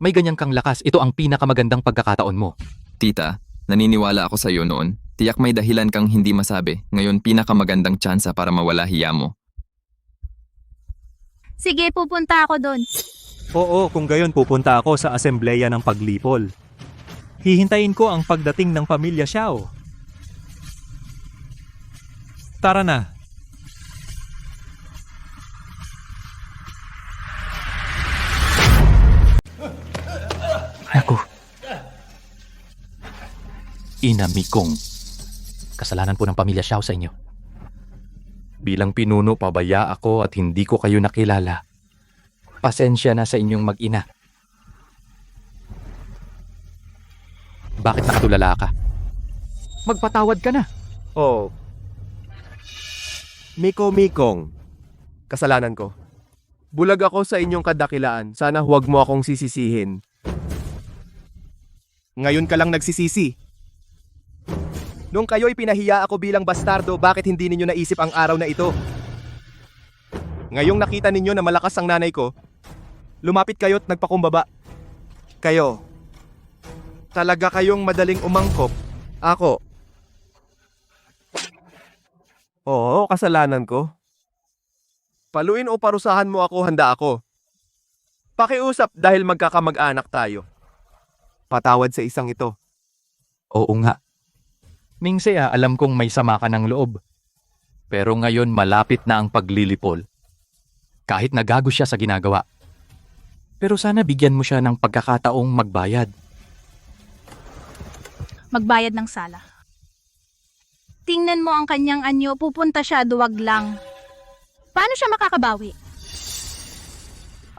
Speaker 7: May ganyan kang lakas, ito ang pinakamagandang pagkakataon mo.
Speaker 5: Tita, naniniwala ako sa iyo noon. Tiyak may dahilan kang hindi masabi. Ngayon pinakamagandang tsansa para mawala hiya mo.
Speaker 2: Sige, pupunta ako doon.
Speaker 14: Oo, kung gayon pupunta ako sa asembleya ng paglipol. Hihintayin ko ang pagdating ng pamilya Xiao. Tara na.
Speaker 7: Ako. Ina Mikong. Kasalanan po ng pamilya Xiao sa inyo. Bilang pinuno, pabaya ako at hindi ko kayo nakilala. Pasensya na sa inyong mag-ina. Bakit nakatulala ka? Magpatawad ka na.
Speaker 4: Oh. Mikong, kasalanan ko. Bulag ako sa inyong kadakilaan. Sana huwag mo akong sisisihin. Ngayon ka lang nagsisisi. Nung kayo'y pinahiya ako bilang bastardo, bakit hindi ninyo naisip ang araw na ito? Ngayong nakita ninyo na malakas ang nanay ko, lumapit kayo't nagpakumbaba. Kayo, talaga kayong madaling umangkop. Ako. Oo, kasalanan ko. Paluin o parusahan mo ako, handa ako. Pakiusap dahil magkakamag-anak tayo. Patawad sa isang ito.
Speaker 7: Oo nga. Mingse, alam kong may sama ka ng loob. Pero ngayon malapit na ang paglilipol. Kahit nagago siya sa ginagawa. Pero sana bigyan mo siya ng pagkakataong magbayad.
Speaker 2: Magbayad ng sala. Tingnan mo ang kanyang anyo, pupunta siya, duwag lang. Paano siya makakabawi?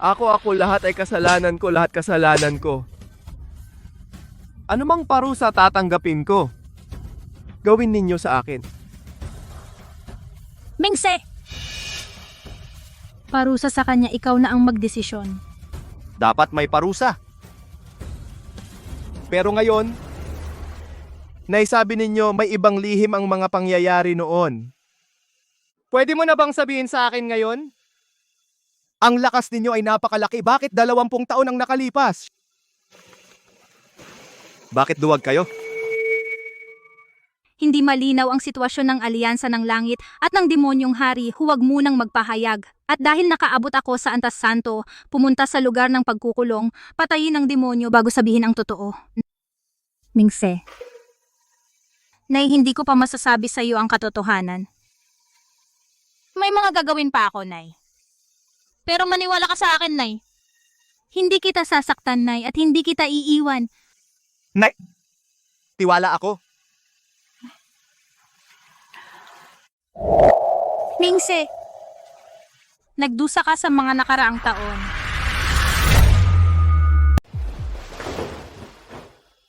Speaker 4: Ako, lahat ay kasalanan ko, lahat kasalanan ko. Ano mang parusa tatanggapin ko? Gawin ninyo sa akin.
Speaker 2: Mingse! Parusa sa kanya, ikaw na ang magdesisyon.
Speaker 4: Dapat may parusa. Pero ngayon, naisabi ninyo may ibang lihim ang mga pangyayari noon. Pwede mo na bang sabihin sa akin ngayon? Ang lakas ninyo ay napakalaki. Bakit 20 taon ang nakalipas? Bakit duwag kayo?
Speaker 2: hindi malinaw ang sitwasyon ng alyansa ng langit at ng demonyong hari, huwag munang magpahayag. At dahil nakaabot ako sa Antas Santo, pumunta sa lugar ng pagkukulong, patayin ng demonyo bago sabihin ang totoo. Mingse. Nay, hindi ko pa masasabi sa iyo ang katotohanan. May mga gagawin pa ako, Nay. Pero maniwala ka sa akin, Nay. Hindi kita sasaktan, Nay, at hindi kita iiwan.
Speaker 4: Nay, tiwala ako.
Speaker 2: Mingse, nagdusa ka sa mga nakaraang taon.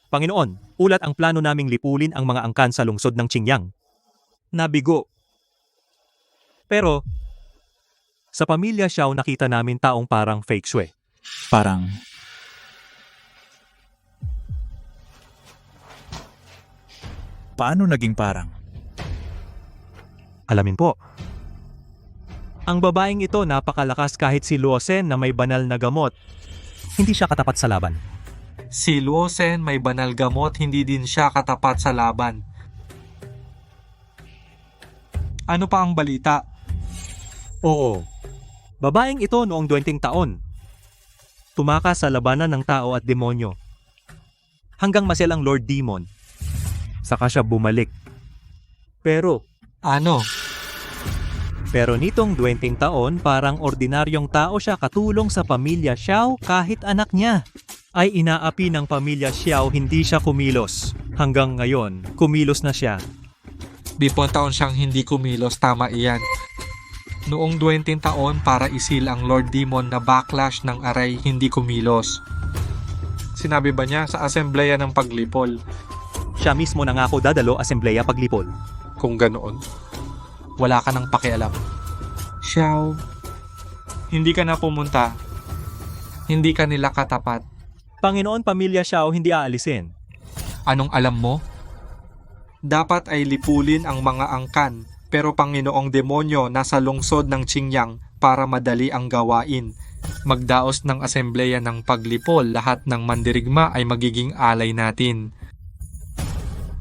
Speaker 14: Panginoon, ulat ang plano naming lipulin ang mga angkan sa lungsod ng Qingyang. Nabigo. Pero, sa pamilya Xiao nakita namin taong parang fake shui.
Speaker 10: Parang
Speaker 14: Paano naging parang? Alamin po. Ang babaeng ito napakalakas kahit si Luosen na may banal na gamot. Hindi siya katapat sa laban.
Speaker 1: Si Luosen may banal gamot, hindi din siya katapat sa laban. Ano pa ang balita?
Speaker 14: Oo. Babaeng ito noong 20 taon. Tumakas sa labanan ng tao at demonyo. Hanggang masel ang Lord Demon. Saka siya bumalik. Pero, Pero nitong 20 taon, parang ordinaryong tao siya katulong sa pamilya Xiao kahit anak niya. Ay inaapi ng pamilya Xiao, hindi siya kumilos. Hanggang ngayon, kumilos na siya.
Speaker 1: 10 taon siyang hindi kumilos, tama iyan. Noong 20 taon para isil ang Lord Demon na backlash ng aray, hindi kumilos. Sinabi ba niya sa asembleya ng paglipol?
Speaker 14: Siya mismo nangako dadalo asembleya paglipol.
Speaker 1: Kung ganoon, wala ka nang pakialam. Xiao, hindi ka na pumunta. Hindi ka nila katapat.
Speaker 14: Panginoon, pamilya Xiao hindi aalisin.
Speaker 1: Anong alam mo? Dapat ay lipulin ang mga angkan, pero Panginoong demonyo nasa lungsod ng Qingyang para madali ang gawain. Magdaos ng asembleya ng paglipol, lahat ng mandirigma ay magiging alay natin.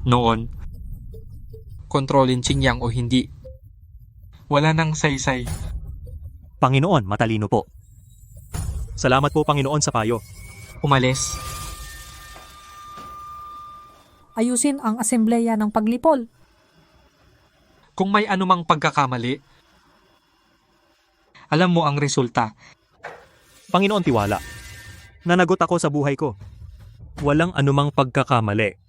Speaker 1: Noon, kontrolin Qingyang o hindi. Wala nang saysay.
Speaker 14: Panginoon, matalino po. Salamat po Panginoon sa payo.
Speaker 1: Umalis.
Speaker 9: Ayusin ang asembleya ng paglipol.
Speaker 1: Kung may anumang pagkakamali, alam mo ang resulta.
Speaker 14: Panginoon, tiwala. Nanagot ako sa buhay ko. Walang anumang pagkakamali.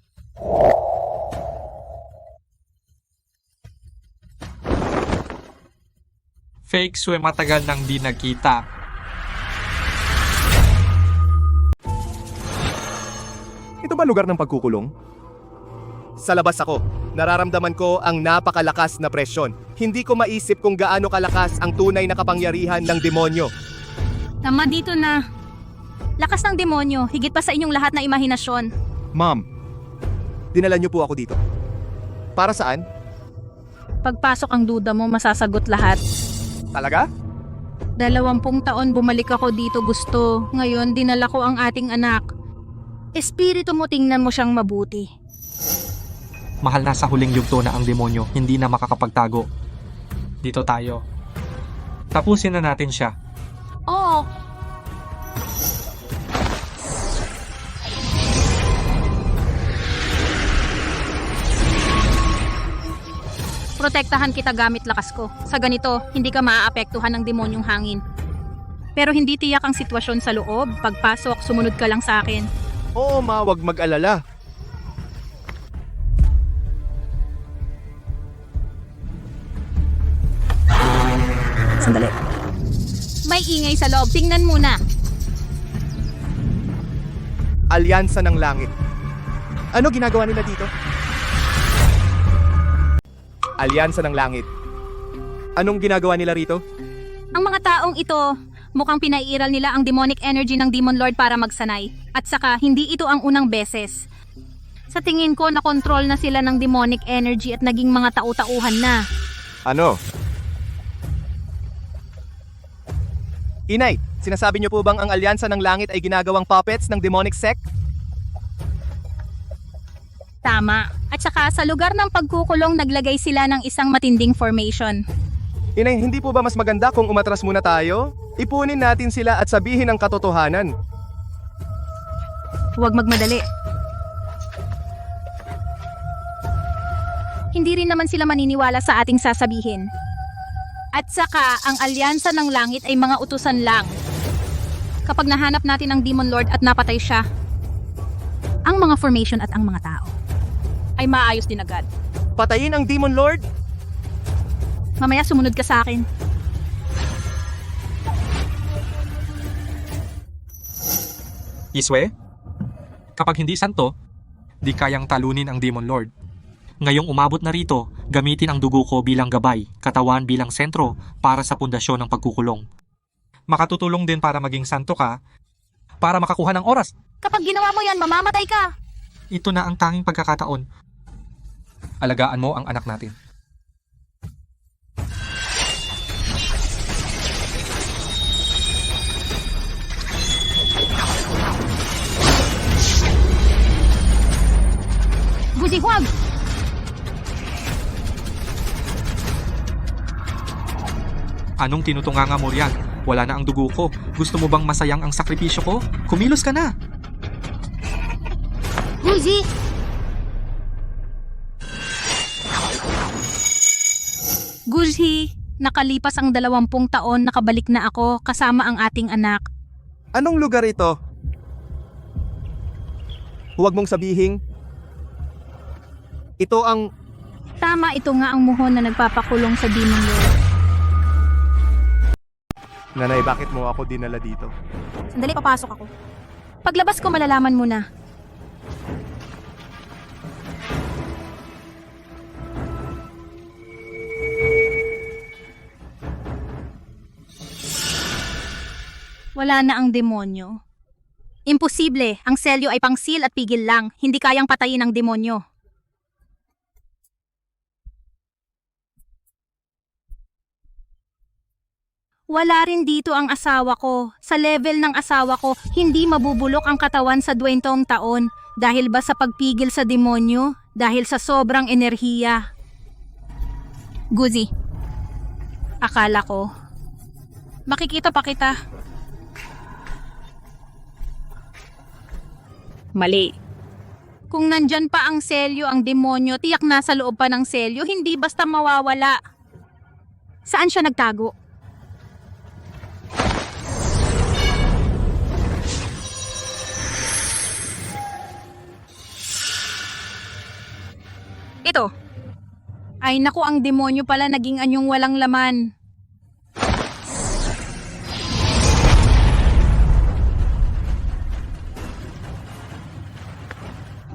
Speaker 1: Fake swe, matagal nang di nagkita.
Speaker 4: Ito ba lugar ng pagkukulong? Sa labas ako, nararamdaman ko ang napakalakas na presyon. Hindi ko maisip kung gaano kalakas ang tunay na kapangyarihan ng demonyo.
Speaker 2: Tama dito na. Lakas ng demonyo, higit pa sa inyong lahat na imahinasyon.
Speaker 4: Ma'am, dinala niyo po ako dito. Para saan?
Speaker 2: Pagpasok ang duda mo, masasagot lahat.
Speaker 4: Talaga?
Speaker 2: 20 taon bumalik ako dito, gusto. Ngayon, dinala ko ang ating anak. Espiritu mo, tingnan mo siyang mabuti.
Speaker 1: Mahal na sa huling yugto na ang demonyo, hindi na makakapagtago. Dito tayo. Tapusin na natin siya.
Speaker 2: Oo. Protektahan kita gamit lakas ko. Sa ganito, hindi ka maaapektuhan ng demonyong hangin. Pero hindi tiyak ang sitwasyon sa loob. Pagpasok, sumunod ka lang sa akin.
Speaker 4: Oo ma, wag mag-alala.
Speaker 2: Sandali. May ingay sa loob. Tingnan muna.
Speaker 4: Alyansa ng Langit. Ano ginagawa nila dito? Alyansa ng Langit. Anong ginagawa nila rito?
Speaker 2: Ang mga taong ito, mukhang pinaiiral nila ang demonic energy ng Demon Lord para magsanay. At saka, hindi ito ang unang beses. Sa tingin ko, nakontrol na sila ng demonic energy at naging mga tau-tauhan na.
Speaker 4: Ano? Inay, sinasabi niyo po bang ang Alyansa ng Langit ay ginagawang puppets ng demonic sect?
Speaker 2: Tama. At saka sa lugar ng pagkukulong naglagay sila ng isang matinding formation.
Speaker 4: Inay, hindi po ba mas maganda kung umatras muna tayo? Ipunin natin sila at sabihin ang katotohanan.
Speaker 2: Huwag magmadali. Hindi rin naman sila maniniwala sa ating sasabihin. At saka, ang alyansa ng langit ay mga utusan lang. Kapag nahanap natin ang Demon Lord at napatay siya, ang mga formation at ang mga tao ay maayos din agad.
Speaker 4: Patayin ang Demon Lord?
Speaker 2: Mamaya sumunod ka sa akin.
Speaker 1: Iswe, kapag hindi santo, di kayang talunin ang Demon Lord. Ngayong umabot na rito, gamitin ang dugo ko bilang gabay, katawan bilang sentro para sa pundasyon ng pagkukulong. Makatutulong din para maging santo ka, para makakuha ng oras.
Speaker 2: Kapag ginawa mo yan, mamamatay ka.
Speaker 1: Ito na ang tanging pagkakataon. Alagaan mo ang anak natin.
Speaker 2: Guzi, huwag!
Speaker 1: Anong tinutunganga mo riyan? Wala na ang dugo ko. Gusto mo bang masayang ang sakripisyo ko? Kumilos ka na!
Speaker 2: Guzi! Guzi, nakalipas ang 20 taon, nakabalik na ako kasama ang ating anak.
Speaker 4: Anong lugar ito? Huwag mong sabihin. Ito ang...
Speaker 2: Tama, ito nga ang muhon na nagpapakulong sa Demon Lord.
Speaker 4: Nanay, bakit mo ako dinala dito?
Speaker 2: Sandali, papasok ako. Paglabas ko, malalaman mo na. Wala na ang demonyo. Imposible, ang selyo ay pangsil at pigil lang. Hindi kayang patayin ang demonyo. Wala rin dito ang asawa ko. Sa level ng asawa ko, hindi mabubulok ang katawan sa 20 taon. Dahil ba sa pagpigil sa demonyo? Dahil sa sobrang enerhiya? Guzi, akala ko. Makikita pa kita. Mali. Kung nandyan pa ang selyo, ang demonyo, tiyak nasa loob pa ng selyo, hindi basta mawawala. Saan siya nagtago? Ito. Ay naku, ang demonyo pala naging anyong walang laman.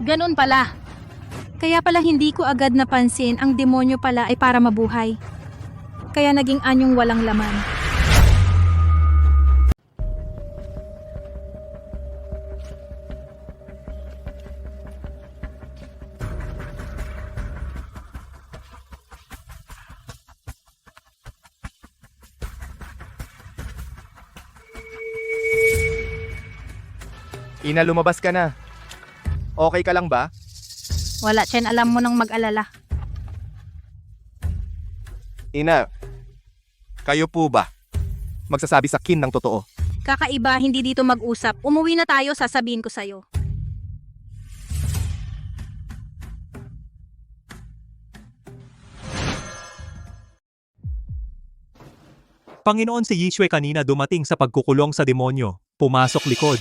Speaker 2: Ganun pala. Kaya pala hindi ko agad napansin ang demonyo pala ay para mabuhay. Kaya naging anyong walang laman.
Speaker 4: Ina, lumabas ka na. Okay ka lang ba?
Speaker 2: Wala, Chen, alam mo nang mag-alala.
Speaker 4: Ina, kayo po ba magsasabi sa kin ng totoo?
Speaker 2: Kakaiba, hindi dito mag-usap. Umuwi na tayo, sasabihin ko sa'yo.
Speaker 14: Panginoon, si Yishwe kanina dumating sa pagkukulong sa demonyo. Pumasok likod.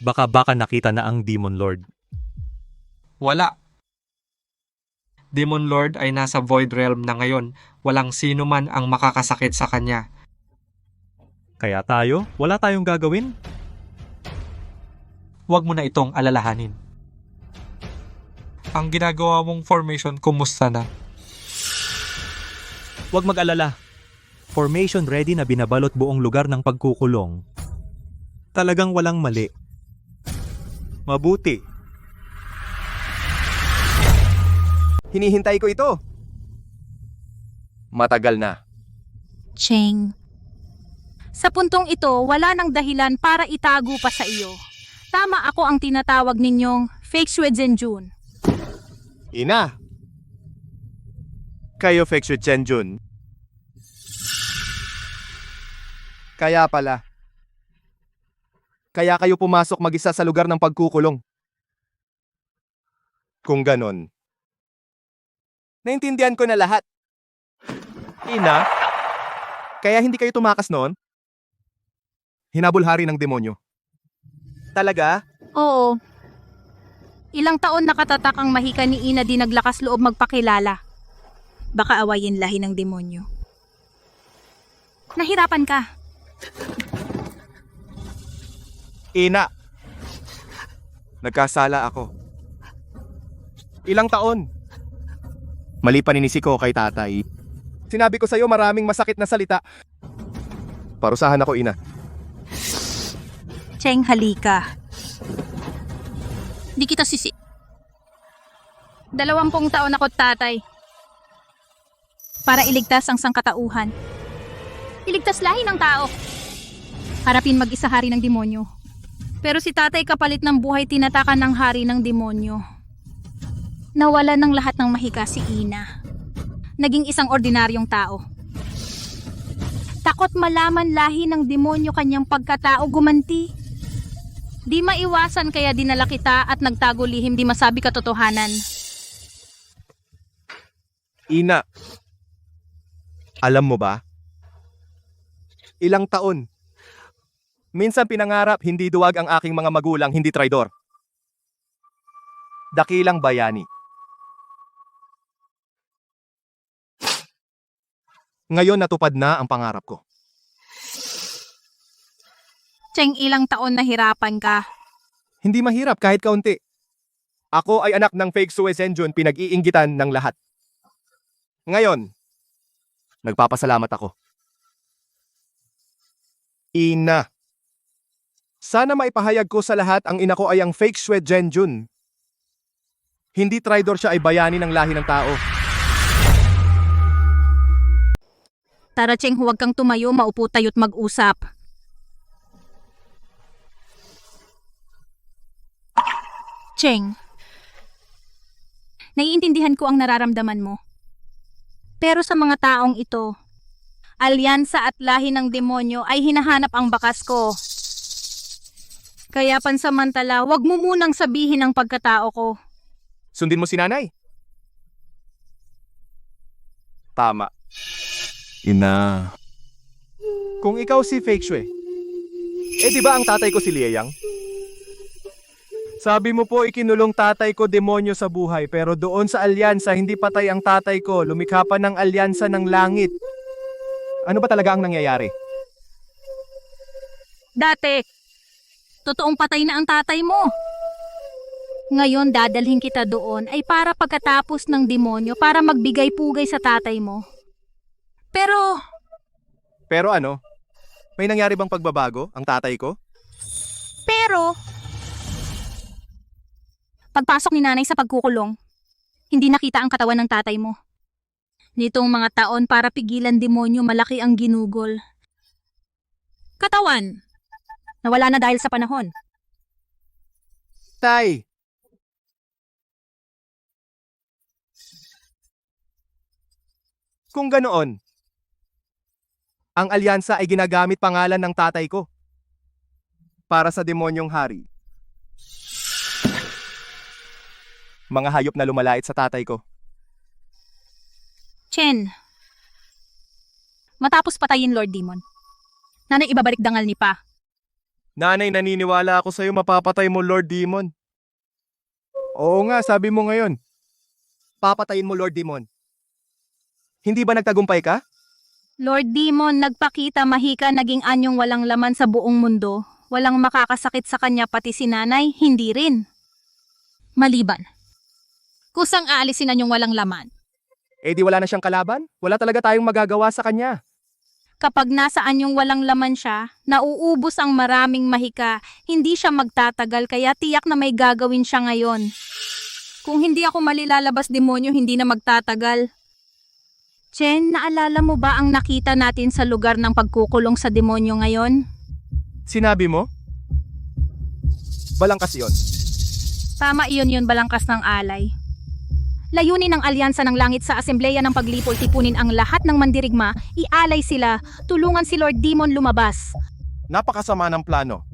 Speaker 14: Baka nakita na ang Demon Lord.
Speaker 1: Wala. Demon Lord ay nasa Void Realm na ngayon. Walang sino man ang makakasakit sa kanya.
Speaker 14: Kaya tayo, wala tayong gagawin?
Speaker 1: Huwag mo na itong alalahanin. Ang ginagawa mong formation, kumusta na?
Speaker 14: Huwag mag-alala. Formation ready na binabalot buong lugar ng pagkukulong. Talagang walang mali. Mabuti.
Speaker 4: Hinihintay ko ito. Matagal na.
Speaker 2: Cheng. Sa puntong ito, wala nang dahilan para itago pa sa iyo. Tama ako ang tinatawag ninyong fake Shue Zhenjun.
Speaker 4: Ina! Kayo Feng Chenjun. Kaya pala. Kaya kayo pumasok mag-isa sa lugar ng pagkukulong. Kung ganon. Naintindihan ko na lahat. Ina, kaya hindi kayo tumakas noon? Hinabulhari ng demonyo. Talaga?
Speaker 2: Oo. Ilang taon nakatatak ang mahika ni Ina di naglakas loob magpakilala. Baka awayin lahi ng demonyo. Nahirapan ka.
Speaker 4: Ina, nagkasala ako. Ilang taon? Mali paninisi ko kay tatay. Sinabi ko sa'yo maraming masakit na salita. Parusahan ako, Ina.
Speaker 2: Cheng, halika. Di kita sisi. 20 taon ako tatay. Para iligtas ang sangkatauhan. Iligtas lahi ng tao. Harapin mag-isa hari ng demonyo. Pero si tatay kapalit ng buhay tinatakan ng hari ng demonyo. Nawala ng lahat ng mahika si Ina. Naging isang ordinaryong tao. Takot malaman lahi ng demonyo kanyang pagkatao gumanti. Di maiwasan kaya dinala kita at nagtago lihim di masabi katotohanan.
Speaker 4: Ina, alam mo ba? Ilang taon. Minsan pinangarap hindi duwag ang aking mga magulang, hindi traidor. Dakilang bayani. Ngayon natupad na ang pangarap ko.
Speaker 2: Cheng, ilang taon nahirapan ka.
Speaker 4: Hindi mahirap kahit kaunti. Ako ay anak ng fake Sue Senjun, pinag-iinggitan ng lahat. Ngayon, nagpapasalamat ako. Ina, sana maipahayag ko sa lahat ang ina ko ay ang fake Sue Senjun. Hindi traidor siya, ay bayani ng lahi ng tao.
Speaker 2: Tara Cheng, huwag kang tumayo, maupo tayo't mag-usap. Cheng, naiintindihan ko ang nararamdaman mo. Pero sa mga taong ito, alyansa at lahi ng demonyo ay hinahanap ang bakas ko. Kaya pansamantala, wag mo munang sabihin ang pagkatao ko.
Speaker 4: Sundin mo si nanay. Tama. Ina. Kung ikaw si Fake Shui, di ba ang tatay ko si Lieyang? Sabi mo po ikinulong tatay ko demonyo sa buhay, pero doon sa alyansa hindi patay ang tatay ko, lumikha pa ng alyansa ng langit. Ano ba talaga ang nangyayari?
Speaker 2: Dati, totoong patay na ang tatay mo. Ngayon dadalhin kita doon ay para pagkatapos ng demonyo para magbigay pugay sa tatay mo.
Speaker 4: Pero ano? May nangyari bang pagbabago ang tatay ko?
Speaker 2: Pero, pagpasok ni nanay sa pagkukulong, hindi nakita ang katawan ng tatay mo. Nitong mga taon para pigilan demonyo, malaki ang ginugol. Katawan, nawala na dahil sa panahon.
Speaker 4: Tay! Kung ganoon, ang alyansa ay ginagamit pangalan ng tatay ko para sa demonyong hari. Mga hayop na lumalait sa tatay ko.
Speaker 2: Chen, matapos patayin Lord Demon, nanay ibabalik dangal ni Pa.
Speaker 4: Nanay, naniniwala ako sa'yo mapapatay mo Lord Demon. Oo nga, sabi mo ngayon. Papatayin mo Lord Demon. Hindi ba nagtagumpay ka?
Speaker 2: Lord Demon, nagpakita mahika naging anyong walang laman sa buong mundo. Walang makakasakit sa kanya pati si nanay, hindi rin. Maliban. Kusang aalisin na yung walang laman.
Speaker 4: Di wala na siyang kalaban? Wala talaga tayong magagawa sa kanya.
Speaker 2: Kapag nasaan yung walang laman siya, nauubos ang maraming mahika, hindi siya magtatagal kaya tiyak na may gagawin siya ngayon. Kung hindi ako malilalabas demonyo, hindi na magtatagal. Chen, naalala mo ba ang nakita natin sa lugar ng pagkukulong sa demonyo ngayon?
Speaker 4: Sinabi mo? Balangkas yun.
Speaker 2: Tama iyon balangkas ng alay. Layunin ng alyansa ng langit sa asembleya ng paglipol, tipunin ang lahat ng mandirigma, ialay sila, tulungan si Lord Demon lumabas.
Speaker 4: Napakasama ng plano.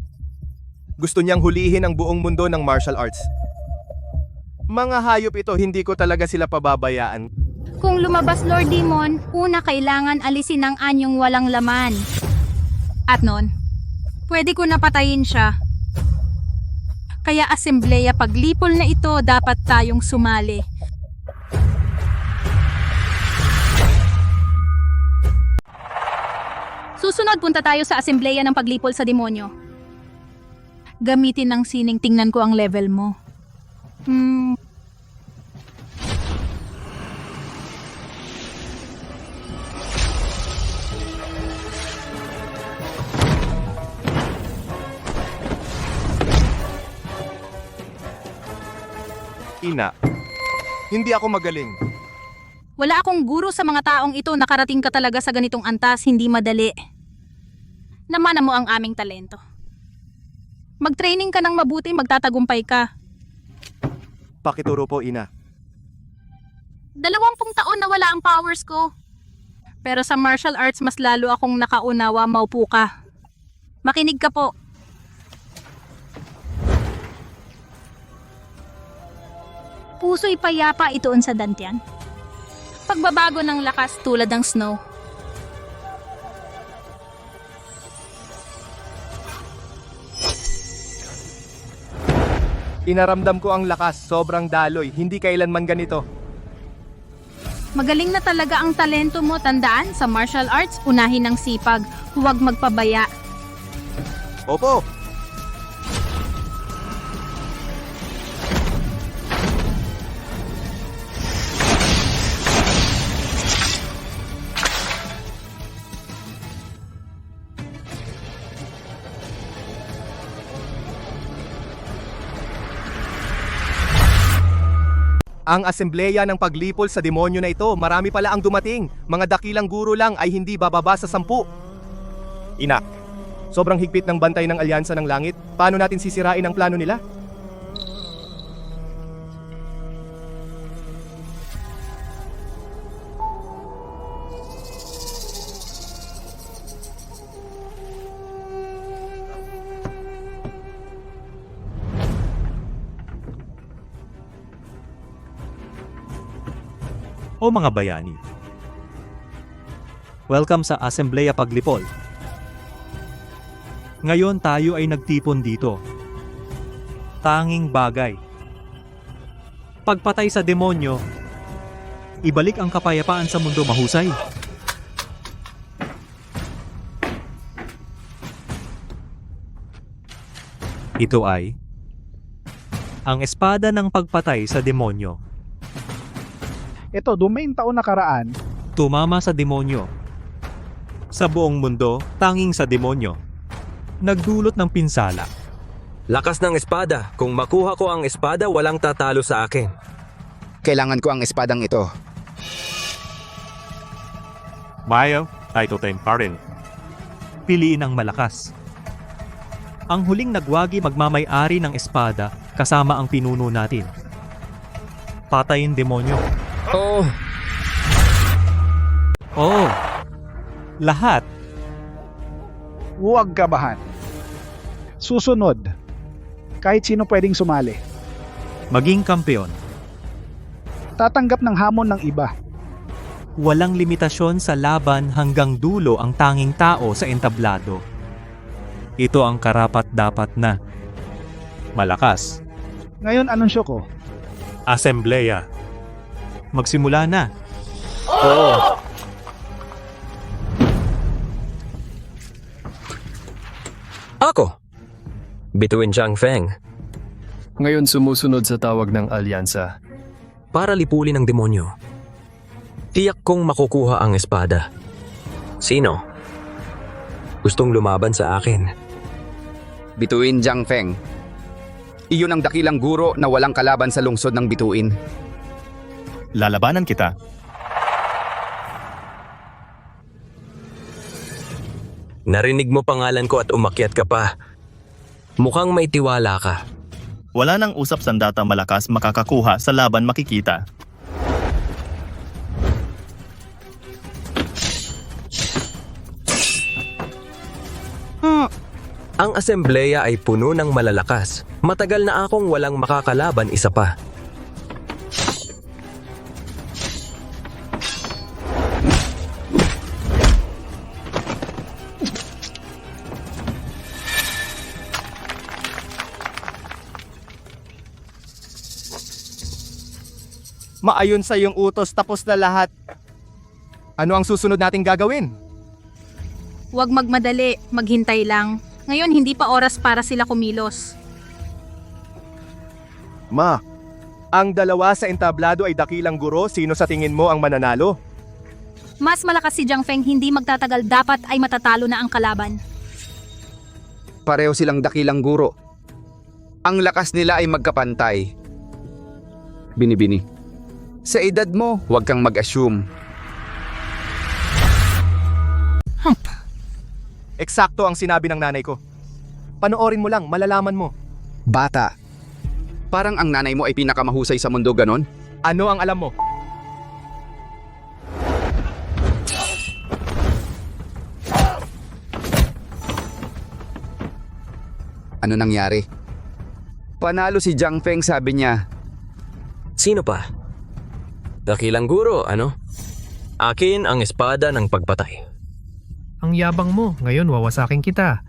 Speaker 4: Gusto niyang hulihin ang buong mundo ng martial arts. Mga hayop ito, hindi ko talaga sila pababayaan.
Speaker 2: Kung lumabas Lord Demon, una kailangan alisin ang anyong walang laman. At noon, pwede ko napatayin siya. Kaya asembleya paglipol na ito, dapat tayong sumali. Susunod, punta tayo sa asembleya ng paglipol sa demonyo. Gamitin ng sining, tingnan ko ang level mo.
Speaker 4: Ina, hindi ako magaling.
Speaker 2: Wala akong guro sa mga taong ito, nakarating ka talaga sa ganitong antas, hindi madali. Namana mo ang aming talento. Mag-training ka ng mabuti, magtatagumpay ka.
Speaker 4: Pakituro po, Ina.
Speaker 2: 20 taon na wala ang powers ko. Pero sa martial arts, mas lalo akong nakaunawa, maupo ka. Makinig ka po. Puso'y payapa itoon sa dantian. Pagbabago ng lakas tulad ng snow.
Speaker 4: Inaramdam ko ang lakas, sobrang daloy, hindi kailanman ganito.
Speaker 2: Magaling na talaga ang talento mo, tandaan, sa martial arts, unahin ang sipag, huwag magpabaya.
Speaker 4: Opo! Ang asembleya ng paglipol sa demonyo na ito, marami pala ang dumating. Mga dakilang guro lang ay hindi bababa sa 10. Ina, sobrang higpit ng bantay ng alyansa ng langit. Paano natin sisirain ang plano nila?
Speaker 14: O mga bayani. Welcome sa Asembleya Paglipol. Ngayon tayo ay nagtipon dito. Tanging bagay. Pagpatay sa demonyo, ibalik ang kapayapaan sa mundo mahusay. Ito ay ang espada ng pagpatay sa demonyo.
Speaker 15: Ito, 20 taon nakaraan.
Speaker 14: Tumama sa demonyo. Sa buong mundo, tanging sa demonyo. Nagdulot ng pinsala.
Speaker 16: Lakas ng espada. Kung makuha ko ang espada, walang tatalo sa akin.
Speaker 13: Kailangan ko ang espadang ito.
Speaker 14: Mayo, ay totem pa rin. Piliin ang malakas. Ang huling nagwagi magmamay-ari ng espada kasama ang pinuno natin. Patayin demonyo.
Speaker 13: Oo.
Speaker 14: Oo. Lahat.
Speaker 15: Huwag kabahan. Susunod. Kahit sino pwedeng sumali.
Speaker 14: Maging kampeon.
Speaker 15: Tatanggap ng hamon ng iba.
Speaker 14: Walang limitasyon sa laban hanggang dulo ang tanging tao sa entablado. Ito ang karapat-dapat na. Malakas.
Speaker 15: Ngayon, anunsyo ko.
Speaker 14: Asembleya. Magsimula na.
Speaker 16: Oo. Ako. Bituin Zhang Feng.
Speaker 17: Ngayon sumusunod sa tawag ng alyansa.
Speaker 16: Para lipulin ang demonyo. Tiyak kong makukuha ang espada. Sino? Gustong lumaban sa akin.
Speaker 13: Bituin Zhang Feng. Iyon ang dakilang guro na walang kalaban sa lungsod ng bituin.
Speaker 18: Lalabanan kita.
Speaker 16: Narinig mo pangalan ko at umakyat ka pa. Mukhang may tiwala ka.
Speaker 18: Wala nang usap sandata malakas makakakuha sa laban makikita.
Speaker 16: Ang asembleya ay puno ng malalakas. Matagal na akong walang makakalaban isa pa.
Speaker 4: Maayon sa iyong utos, tapos na lahat. Ano ang susunod nating gagawin?
Speaker 2: Huwag magmadali, maghintay lang. Ngayon hindi pa oras para sila kumilos.
Speaker 4: Ma, ang dalawa sa entablado ay dakilang guro. Sino sa tingin mo ang mananalo?
Speaker 2: Mas malakas si Jiang Feng, hindi magtatagal, dapat ay matatalo na ang kalaban.
Speaker 13: Pareho silang dakilang guro. Ang lakas nila ay magkapantay. Binibini, sa edad mo, huwag kang mag-assume.
Speaker 4: Eksakto ang sinabi ng nanay ko. Panoorin mo lang, malalaman mo.
Speaker 13: Bata, parang ang nanay mo ay pinakamahusay sa mundo, ganon?
Speaker 4: Ano ang alam mo?
Speaker 13: Ano nangyari? Panalo si Jiang Feng, sabi niya.
Speaker 16: Sino pa? Dakilang guro, ano? Akin ang espada ng pagpatay.
Speaker 17: Ang yabang mo, ngayon wawasakin kita.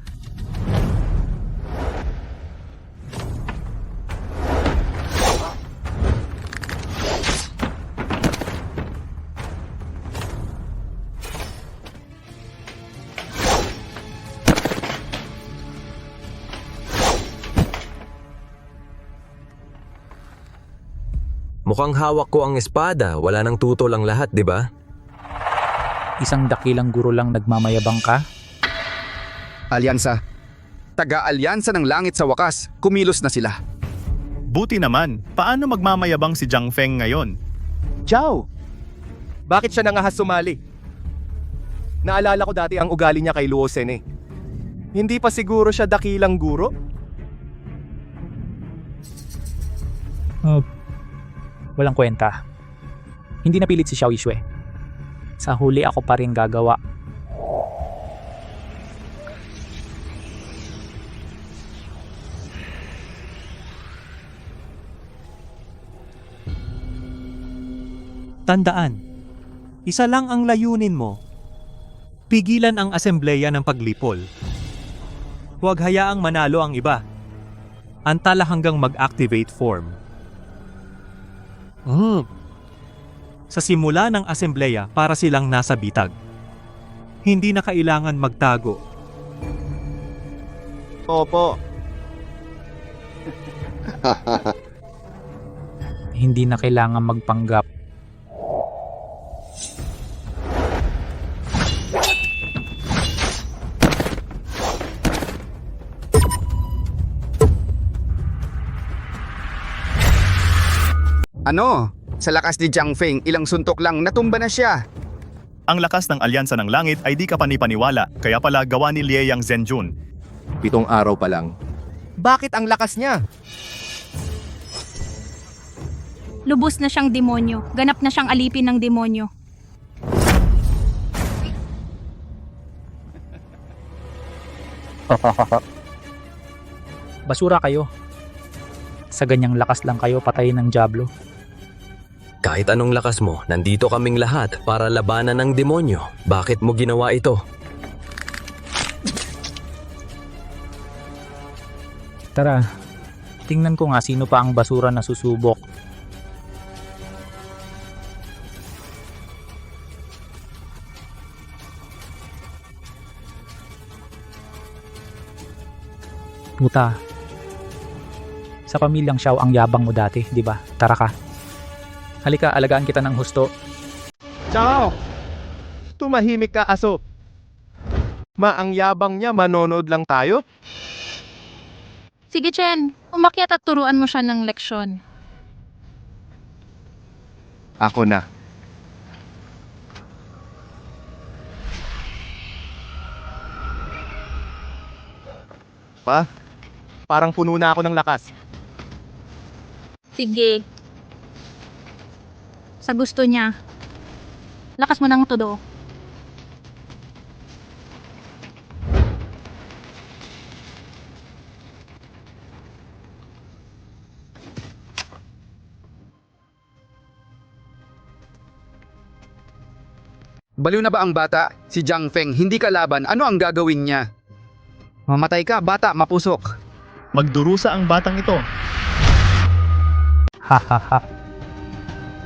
Speaker 16: Mukhang hawak ko ang espada, wala nang tutol ang lahat, di ba?
Speaker 10: Isang dakilang guro lang nagmamayabang ka?
Speaker 13: Alyansa. Taga-alyansa ng langit sa wakas, kumilos na sila.
Speaker 18: Buti naman, paano magmamayabang si Jiang Feng ngayon?
Speaker 4: Zhao! Bakit siya nangahas sumali? Naalala ko dati ang ugali niya kay Luo Sen eh. Hindi pa siguro siya dakilang guro?
Speaker 10: Walang kwenta. Hindi napilit si Xiao Yixue. Sa huli ako pa rin gagawa.
Speaker 14: Tandaan, isa lang ang layunin mo. Pigilan ang asembleya ng paglipol. Huwag hayaang manalo ang iba. Antala hanggang mag-activate form. Sa simula ng asembleya para silang nasa bitag. Hindi na kailangan magtago.
Speaker 4: Opo.
Speaker 10: Hindi na kailangan magpanggap.
Speaker 13: Ano? Sa lakas ni Jiang Feng, ilang suntok lang natumba na siya.
Speaker 18: Ang lakas ng alyansa ng langit ay di ka panipaniwala, kaya pala gawa ni Lieyang Zhenjun.
Speaker 4: 7 araw pa lang. Bakit ang lakas niya?
Speaker 2: Lubos na siyang demonyo, ganap na siyang alipin ng demonyo.
Speaker 10: Basura kayo. Sa ganyang lakas lang kayo patayin ng Diablo.
Speaker 16: Kahit anong lakas mo, nandito kaming lahat para labanan ng demonyo. Bakit mo ginawa ito?
Speaker 10: Tara, tingnan ko nga sino pa ang basura na susubok. Puta. Sa pamilyang Xiao ang yabang mo dati, di ba? Tara ka. Halika, alagaan kita ng husto.
Speaker 4: Ciao! Tumahimik ka, aso. Ang yabang niya, manonood lang tayo?
Speaker 2: Sige Chen, umakyat at turuan mo siya ng leksyon.
Speaker 4: Ako na. Parang puno na ako ng lakas.
Speaker 2: Sige. Sa gusto niya. Lakas mo ng todo.
Speaker 13: Baliw na ba ang bata? Si Jiang Feng, hindi kalaban. Ano ang gagawin niya? Mamatay ka, bata, mapusok.
Speaker 18: Magdurusa ang batang ito.
Speaker 10: Ha ha ha.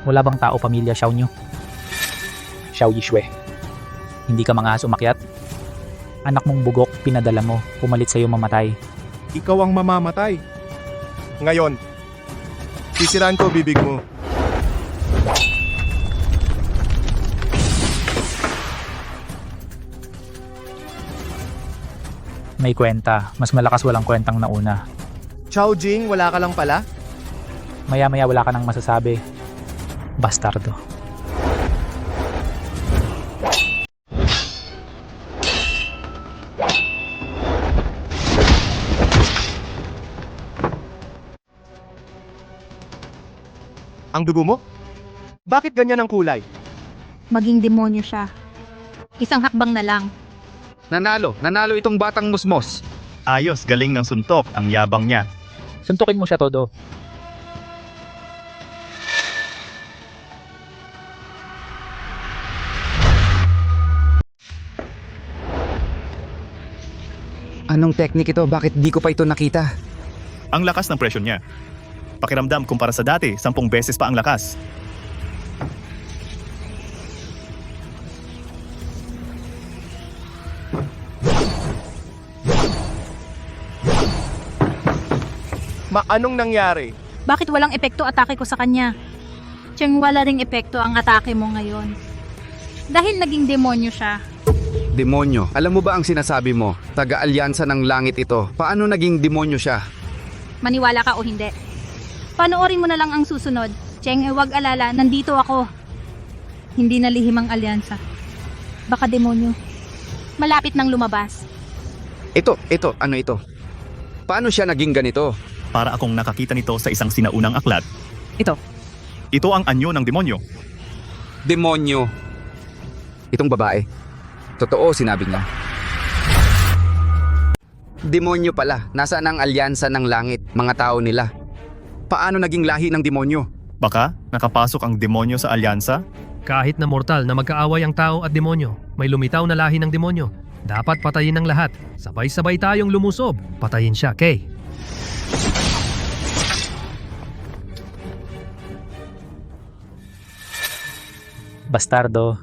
Speaker 10: Wala bang tao pamilya Xiao nyo? Xiao Yishue. Hindi ka mga umakyat? Anak mong bugok, pinadala mo, pumalit sa'yo mamatay.
Speaker 4: Ikaw ang mamamatay. Ngayon, sisiraan ko bibig mo.
Speaker 10: May kwenta, mas malakas walang kwentang nauna.
Speaker 4: Chao Jing, wala ka lang pala?
Speaker 10: Maya-maya wala ka nang masasabi. Bastardo.
Speaker 4: Ang dugo mo? Bakit ganyan ang kulay?
Speaker 2: Maging demonyo siya. Isang hakbang na lang.
Speaker 13: Nanalo itong batang musmos.
Speaker 18: Ayos, galing ng suntok, ang yabang niya.
Speaker 10: Suntukin mo siya todo.
Speaker 13: Anong teknik ito? Bakit di ko pa ito nakita?
Speaker 18: Ang lakas ng presyon niya. Pakiramdam kumpara sa dati, 10 beses pa ang lakas.
Speaker 4: Anong nangyari?
Speaker 2: Bakit walang epekto atake ko sa kanya? Cheng, wala ring epekto ang atake mo ngayon. Dahil naging demonyo siya.
Speaker 13: Demonyo. Alam mo ba ang sinasabi mo? Taga-alyansa ng langit ito. Paano naging demonyo siya?
Speaker 2: Maniwala ka o hindi. Panoorin mo na lang ang susunod. Cheng, huwag alala, nandito ako. Hindi na lihim ang alyansa. Baka demonyo. Malapit nang lumabas.
Speaker 13: Ano ito? Paano siya naging ganito?
Speaker 18: Para akong nakakita nito sa isang sinaunang aklat.
Speaker 2: Ito.
Speaker 18: Ito ang anyo ng demonyo.
Speaker 13: Demonyo. Itong babae. Totoo, sinabi niya. Demonyo pala. Nasaan ang alyansa ng langit, mga tao nila? Paano naging lahi ng demonyo?
Speaker 18: Baka nakapasok ang demonyo sa alyansa?
Speaker 11: Kahit na mortal na magkaaway ang tao at demonyo, may lumitaw na lahi ng demonyo. Dapat patayin ng lahat. Sabay-sabay tayong lumusob. Patayin siya, Kay.
Speaker 10: Bastardo.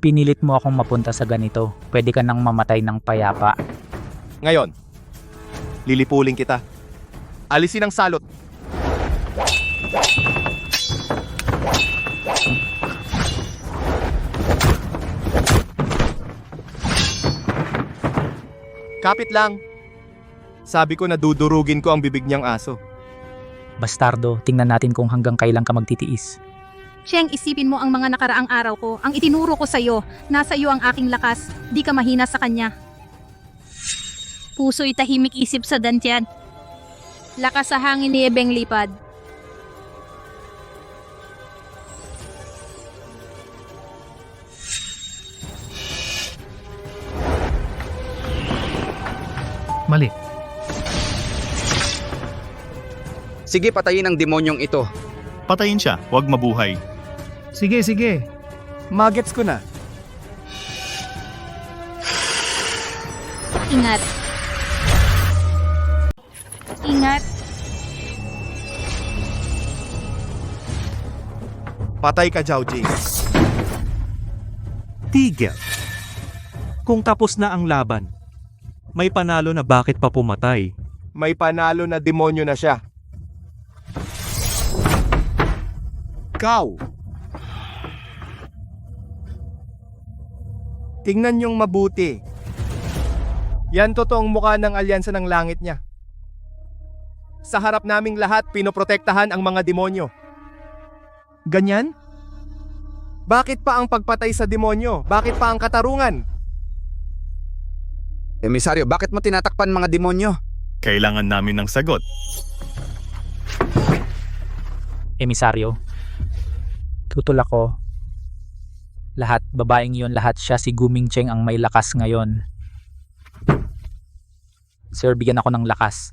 Speaker 10: Pinilit mo akong mapunta sa ganito. Pwede ka nang mamatay ng payapa.
Speaker 4: Ngayon, lilipulin kita. Alisin ang salot. Kapit lang. Sabi ko na dudurugin ko ang bibig niyang aso.
Speaker 10: Bastardo, tingnan natin kung hanggang kailan ka magtitiis.
Speaker 2: Cheng, isipin mo ang mga nakaraang araw ko. Ang itinuro ko sa'yo. Nasa iyo ang aking lakas. Di ka mahina sa kanya. Puso'y tahimik isip sa dantiyan. Lakas sa hangin ni Ebeng lipad.
Speaker 11: Mali.
Speaker 13: Sige, patayin ang demonyong ito.
Speaker 18: Patayin siya, huwag mabuhay.
Speaker 11: Sige, sige.
Speaker 4: Magets ko na.
Speaker 2: Ingat. Ingat.
Speaker 4: Patay ka, Zhao Jing.
Speaker 14: Tigil. Kung tapos na ang laban, may panalo na bakit pa pumatay?
Speaker 4: May panalo na demonyo na siya. Ikaw. Tingnan niyong mabuti. Yan totoong mukha ng alyansa ng langit niya. Sa harap naming lahat, pinoprotektahan ang mga demonyo. Ganyan? Bakit pa ang pagpatay sa demonyo? Bakit pa ang katarungan?
Speaker 13: Emisaryo, bakit mo tinatakpan mga demonyo?
Speaker 18: Kailangan namin ng sagot.
Speaker 10: Emisaryo, tutol ako. Lahat, babaeng yon, lahat siya, si Guming Cheng ang may lakas ngayon. Sir, bigyan ako ng lakas.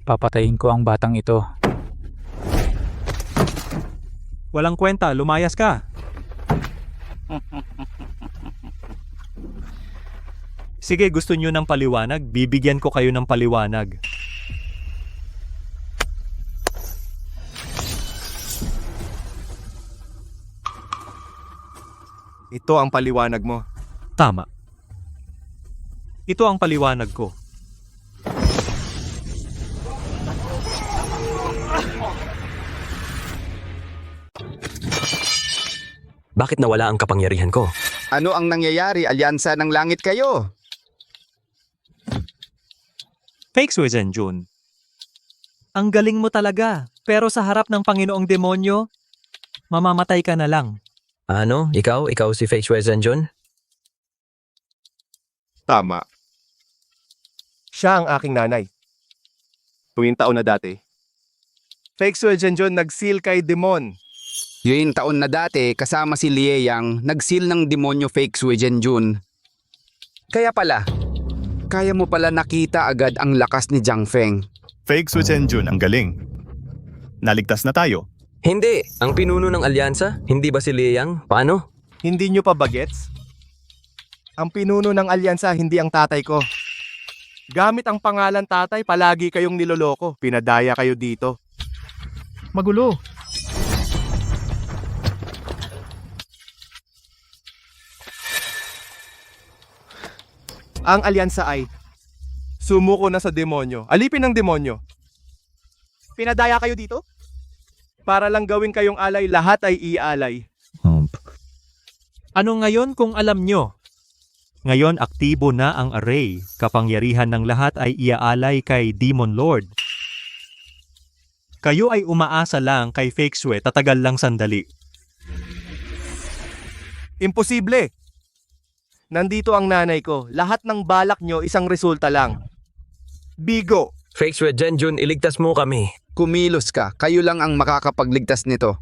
Speaker 10: Papatayin ko ang batang ito.
Speaker 14: Walang kwenta, lumayas ka. Sige, gusto nyo ng paliwanag? Bibigyan ko kayo ng paliwanag.
Speaker 4: Ito ang paliwanag mo.
Speaker 14: Tama. Ito ang paliwanag ko.
Speaker 16: Bakit nawala ang kapangyarihan ko?
Speaker 13: Ano ang nangyayari? Alyansa ng langit kayo.
Speaker 14: Fake Sue Zenjun. Ang galing mo talaga. Pero sa harap ng Panginoong Demonyo, mamamatay ka na lang.
Speaker 16: Ano? Ikaw si Fake Sue Zenjun?
Speaker 4: Tama. Siya ang aking nanay. Tuwing taon na dati. Fake Sue Zenjun nag-seal kay Demon.
Speaker 13: Yun taon na dati, kasama si Lieyang, nag-seal ng demonyo Fake Sue Zenjun. Kaya pala, kaya mo pala nakita agad ang lakas ni Jiang Feng.
Speaker 18: Fake Sue Zenjun, ang galing. Naligtas na tayo.
Speaker 16: Hindi. Ang pinuno ng alyansa, hindi ba si Lieyang? Paano?
Speaker 4: Hindi nyo pa bagets? Ang pinuno ng alyansa, hindi ang tatay ko. Gamit ang pangalan tatay, palagi kayong niloloko. Pinadaya kayo dito.
Speaker 8: Magulo.
Speaker 4: Ang alyansa ay sumuko na sa demonyo. Alipin ng demonyo. Pinadaya kayo dito? Para lang gawin kayong alay, lahat ay ialay.
Speaker 14: Ano ngayon kung alam nyo? Ngayon aktibo na ang array. Kapangyarihan ng lahat ay iaalay kay Demon Lord. Kayo ay umaasa lang kay Fake Sue, tatagal lang sandali.
Speaker 4: Imposible! Nandito ang nanay ko. Lahat ng balak nyo, isang resulta lang. Bigo!
Speaker 16: Fake Sue Zenjun, iligtas mo kami.
Speaker 13: Kumilos ka, kayo lang ang makakapagligtas nito.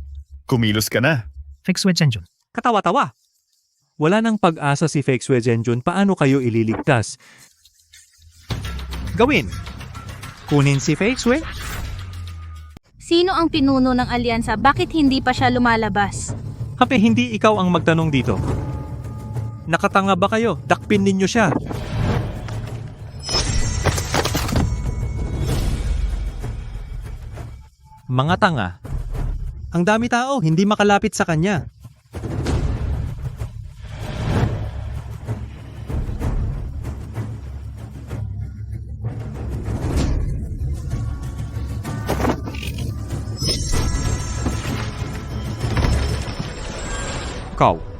Speaker 18: Kumilos ka na.
Speaker 11: Fake Sue Zenjun.
Speaker 14: Katawa-tawa. Wala nang pag-asa si Fake Sue Zenjun, paano kayo ililigtas? Gawin! Kunin si Fake Sue?
Speaker 2: Sino ang pinuno ng alyansa? Bakit hindi pa siya lumalabas?
Speaker 14: Hape, hindi ikaw ang magtanong dito. Nakatanga ba kayo? Dakpin ninyo siya. Mga tanga. Ang dami tao, hindi makalapit sa kanya. Ikaw.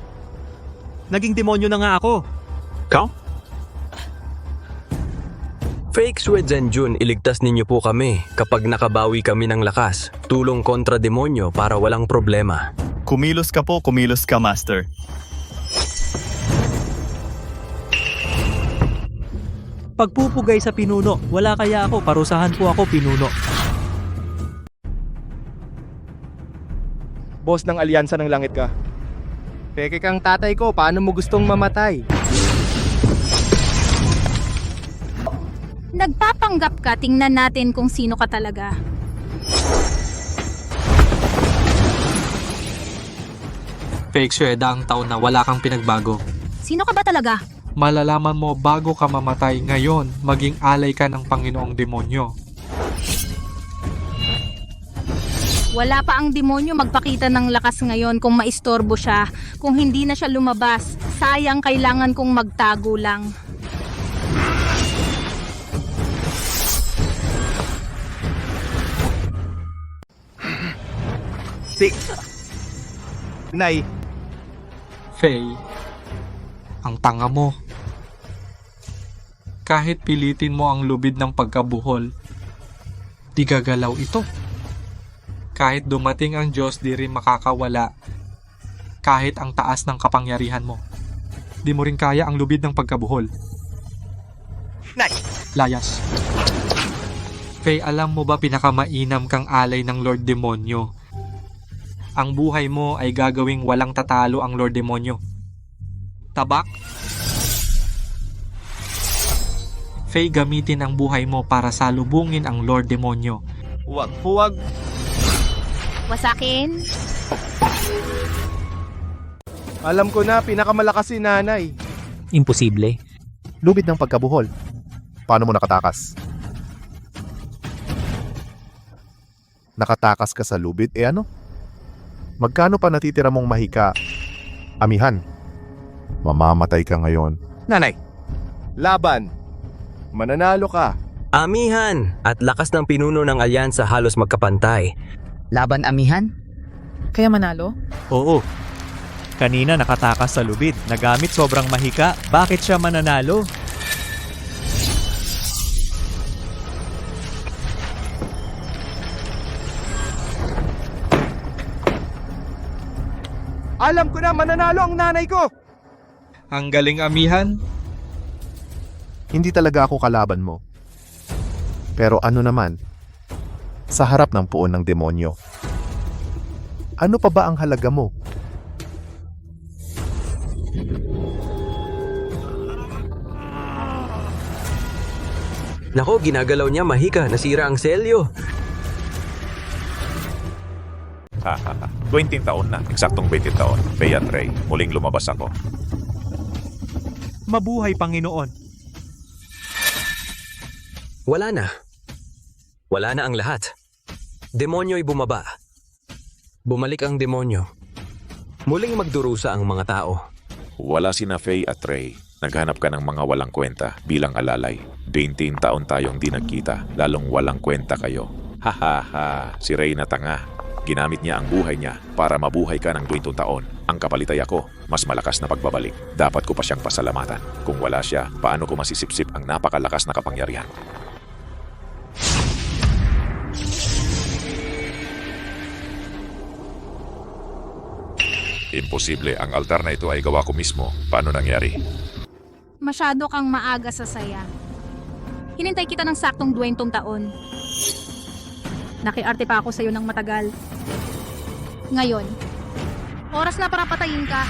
Speaker 14: Naging demonyo na nga ako.
Speaker 16: Kau? Fake Sue Zenjun, iligtas ninyo po kami kapag nakabawi kami ng lakas. Tulong kontra demonyo para walang problema.
Speaker 18: Kumilos ka po, kumilos ka, Master.
Speaker 14: Pagpupugay sa pinuno, wala kaya ako, parusahan po ako pinuno.
Speaker 4: Boss ng alyansa ng langit ka. Peke kang tatay ko, paano mo gustong mamatay?
Speaker 2: Nagpapanggap ka, tingnan natin kung sino ka talaga.
Speaker 1: Fake Sue, daang taon na wala kang pinagbago.
Speaker 2: Sino ka ba talaga?
Speaker 1: Malalaman mo bago ka mamatay ngayon, maging alay ka ng Panginoong Demonyo.
Speaker 2: Wala pa ang demonyo magpakita ng lakas ngayon kung maistorbo siya. Kung hindi na siya lumabas, sayang, kailangan kong magtago lang.
Speaker 4: Nay.
Speaker 1: Faye, ang tanga mo. Kahit pilitin mo ang lubid ng pagkabuhol, di gagalaw ito. Kahit dumating ang Diyos, di rin makakawala. Kahit ang taas ng kapangyarihan mo, di mo rin kaya ang lubid ng pagkabuhol. Layas. Faye, alam mo ba pinakamainam kang alay ng Lord Demonyo? Ang buhay mo ay gagawing walang tatalo ang Lord Demonyo. Tabak? Faye, gamitin ang buhay mo para salubungin ang Lord Demonyo.
Speaker 2: Wasakin?
Speaker 4: Alam ko na, pinakamalakas si nanay.
Speaker 10: Imposible.
Speaker 12: Lubid ng pagkabuhol. Paano mo nakatakas? Nakatakas ka sa lubid? Eh ano? Magkano pa natitira mong mahika? Amihan. Mamamatay ka ngayon.
Speaker 4: Nanay, laban. Mananalo ka.
Speaker 16: Amihan at lakas ng pinuno ng alyansa halos magkapantay.
Speaker 19: Laban amihan?
Speaker 9: Kaya manalo?
Speaker 14: Oo. Kanina nakatakas sa lubid, nagamit sobrang mahika. Bakit siya mananalo?
Speaker 4: Alam ko na, mananalo ang nanay ko.
Speaker 1: Ang galing, amihan.
Speaker 12: Hindi talaga ako kalaban mo. Pero ano naman? Sa harap ng puon ng demonyo. Ano pa ba ang halaga mo?
Speaker 16: Nako, ginagalaw niya mahika, nasira ang selyo.
Speaker 20: 20 taon na, eksaktong 20 taon. Faye at Ray, muling lumabas ako.
Speaker 14: Mabuhay, Panginoon.
Speaker 16: Wala na. Wala na ang lahat. Demonyo'y bumaba. Bumalik ang demonyo. Muling magdurusa ang mga tao.
Speaker 20: Wala sina Faye at Ray. Naghanap ka ng mga walang kwenta bilang alalay. 20 taon tayong di nagkita, lalong walang kwenta kayo. Ha, si Ray na tanga. Ginamit niya ang buhay niya para mabuhay ka ng 20 taon. Ang kapalit ay ako, mas malakas na pagbabalik. Dapat ko pa siyang pasalamatan. Kung wala siya, paano ko masisipsip ang napakalakas na kapangyarihan? Imposible, ang altar na ito ay gawa ko mismo. Paano nangyari?
Speaker 2: Masyado kang maaga sa saya. Hinintay kita ng saktong 20 taon. Nakiarte pa ako sa'yo ng matagal. Ngayon, oras na para patayin ka.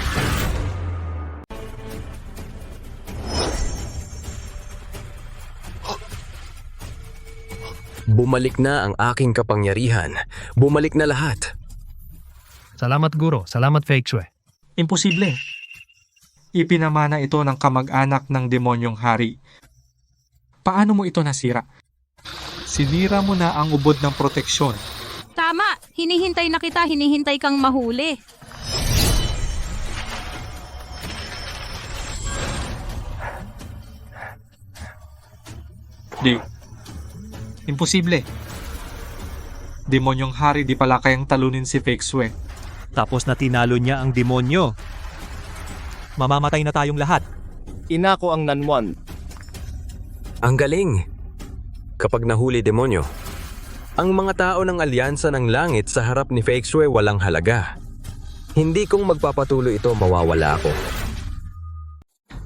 Speaker 16: Bumalik na ang aking kapangyarihan. Bumalik na lahat.
Speaker 11: Salamat guro, salamat Feng Shui.
Speaker 1: Imposible. Ipinamana ito ng kamag-anak ng demonyong hari. Paano mo ito nasira? Sinira mo na ang ubod ng proteksyon.
Speaker 2: Tama, hinihintay na kita, hinihintay kang mahuli.
Speaker 1: Di. Imposible. Demonyong hari di pala kayang talunin si Feng Shui.
Speaker 14: Tapos na tinalo niya ang demonyo. Mamamatay na tayong lahat.
Speaker 4: Ina ko ang nanwan.
Speaker 16: Ang galing. Kapag nahuli demonyo, ang mga tao ng alyansa ng langit sa harap ni Feng Shui walang halaga. Hindi kong magpapatuloy ito, mawawala ako.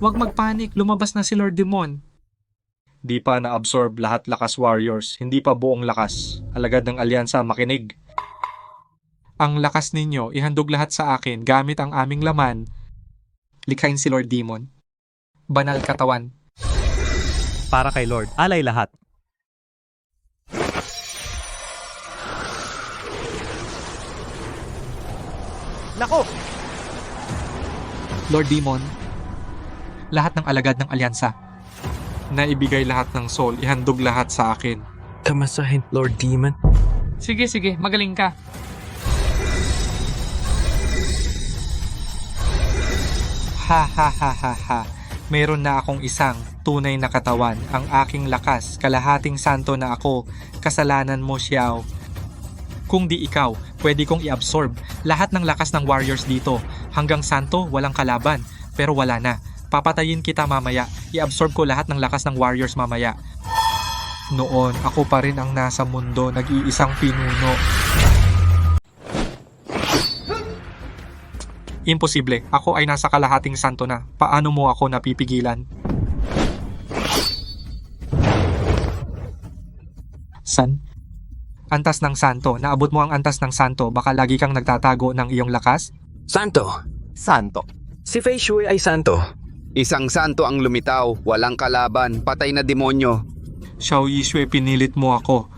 Speaker 1: Huwag magpanik, lumabas na si Lord Demon. Di pa na-absorb lahat lakas warriors, hindi pa buong lakas. Alagad ng alyansa, makinig. Ang lakas ninyo, ihandog lahat sa akin gamit ang aming laman. Likhain si Lord Demon. Banal katawan.
Speaker 14: Para kay Lord, alay lahat.
Speaker 4: Nako!
Speaker 1: Lord Demon, lahat ng alagad ng alyansa, naibigay lahat ng soul, ihandog lahat sa akin.
Speaker 16: Kamasahin, Lord Demon.
Speaker 1: Sige, magaling ka. Ha. Meron na akong isang tunay na katawan, ang aking lakas, kalahating santo na ako, kasalanan mo, Xiao. Kung di ikaw, pwede kong i-absorb lahat ng lakas ng warriors dito. Hanggang santo, walang kalaban, pero wala na. Papatayin kita mamaya, i-absorb ko lahat ng lakas ng warriors mamaya. Noon, ako pa rin ang nasa mundo, nag-iisang pinuno. Imposible. Ako ay nasa kalahating santo na. Paano mo ako napipigilan? San? Antas ng santo. Naabot mo ang antas ng santo. Baka lagi kang nagtatago ng iyong lakas?
Speaker 16: Santo. Si Feng Shui ay santo.
Speaker 13: Isang santo ang lumitaw, walang kalaban, patay na demonyo.
Speaker 1: Xiao Yishui, pinilit mo ako.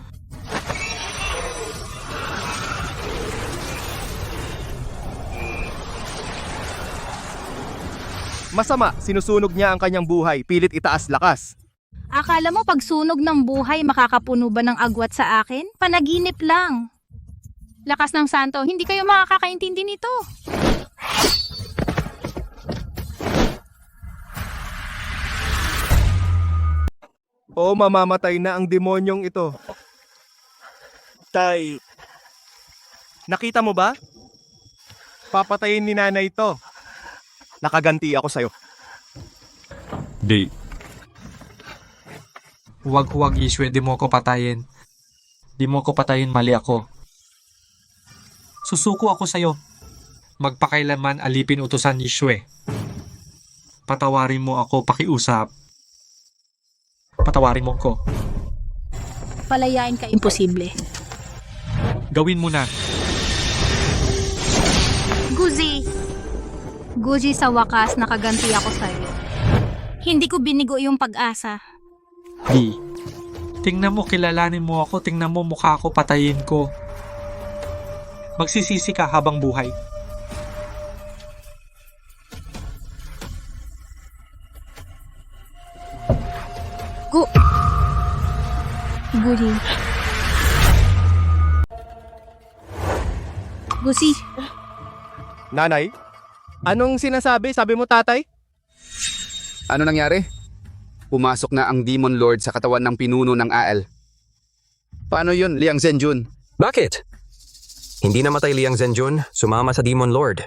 Speaker 4: Masama, sinusunog niya ang kanyang buhay, pilit itaas lakas.
Speaker 2: Akala mo pag sunog ng buhay makakapuno ba ng agwat sa akin? Panaginip lang. Lakas ng santo, hindi kayo makakaintindi nito.
Speaker 4: O mamamatay na ang demonyong ito. Tay, nakita mo ba? Papatayin ni nanay ito. Nakaganti ako sa'yo.
Speaker 14: Di.
Speaker 1: Huwag Yishwe, di mo ko patayin. Di mo ko patayin, mali ako. Susuko ako sa'yo. Magpakailanman alipin utusan Yishwe. Patawarin mo ako, pakiusap. Patawarin mo ko.
Speaker 2: Palayain ka, imposible.
Speaker 1: Gawin mo na.
Speaker 2: Guji, sa wakas nakaganti ako sa'yo. Hindi ko binigo yung pag-asa.
Speaker 1: Di. Tingnan mo, kilalanin mo ako. Tingnan mo, mukha ko, patayin ko. Magsisisi ka habang buhay.
Speaker 2: Gusi,
Speaker 4: Nanay, anong sinasabi? Sabi mo tatay?
Speaker 13: Ano nangyari? Pumasok na ang Demon Lord sa katawan ng pinuno ng AL. Paano yun, Liang Zenjun?
Speaker 16: Bakit? Hindi namatay Liang Zenjun, sumama sa Demon Lord.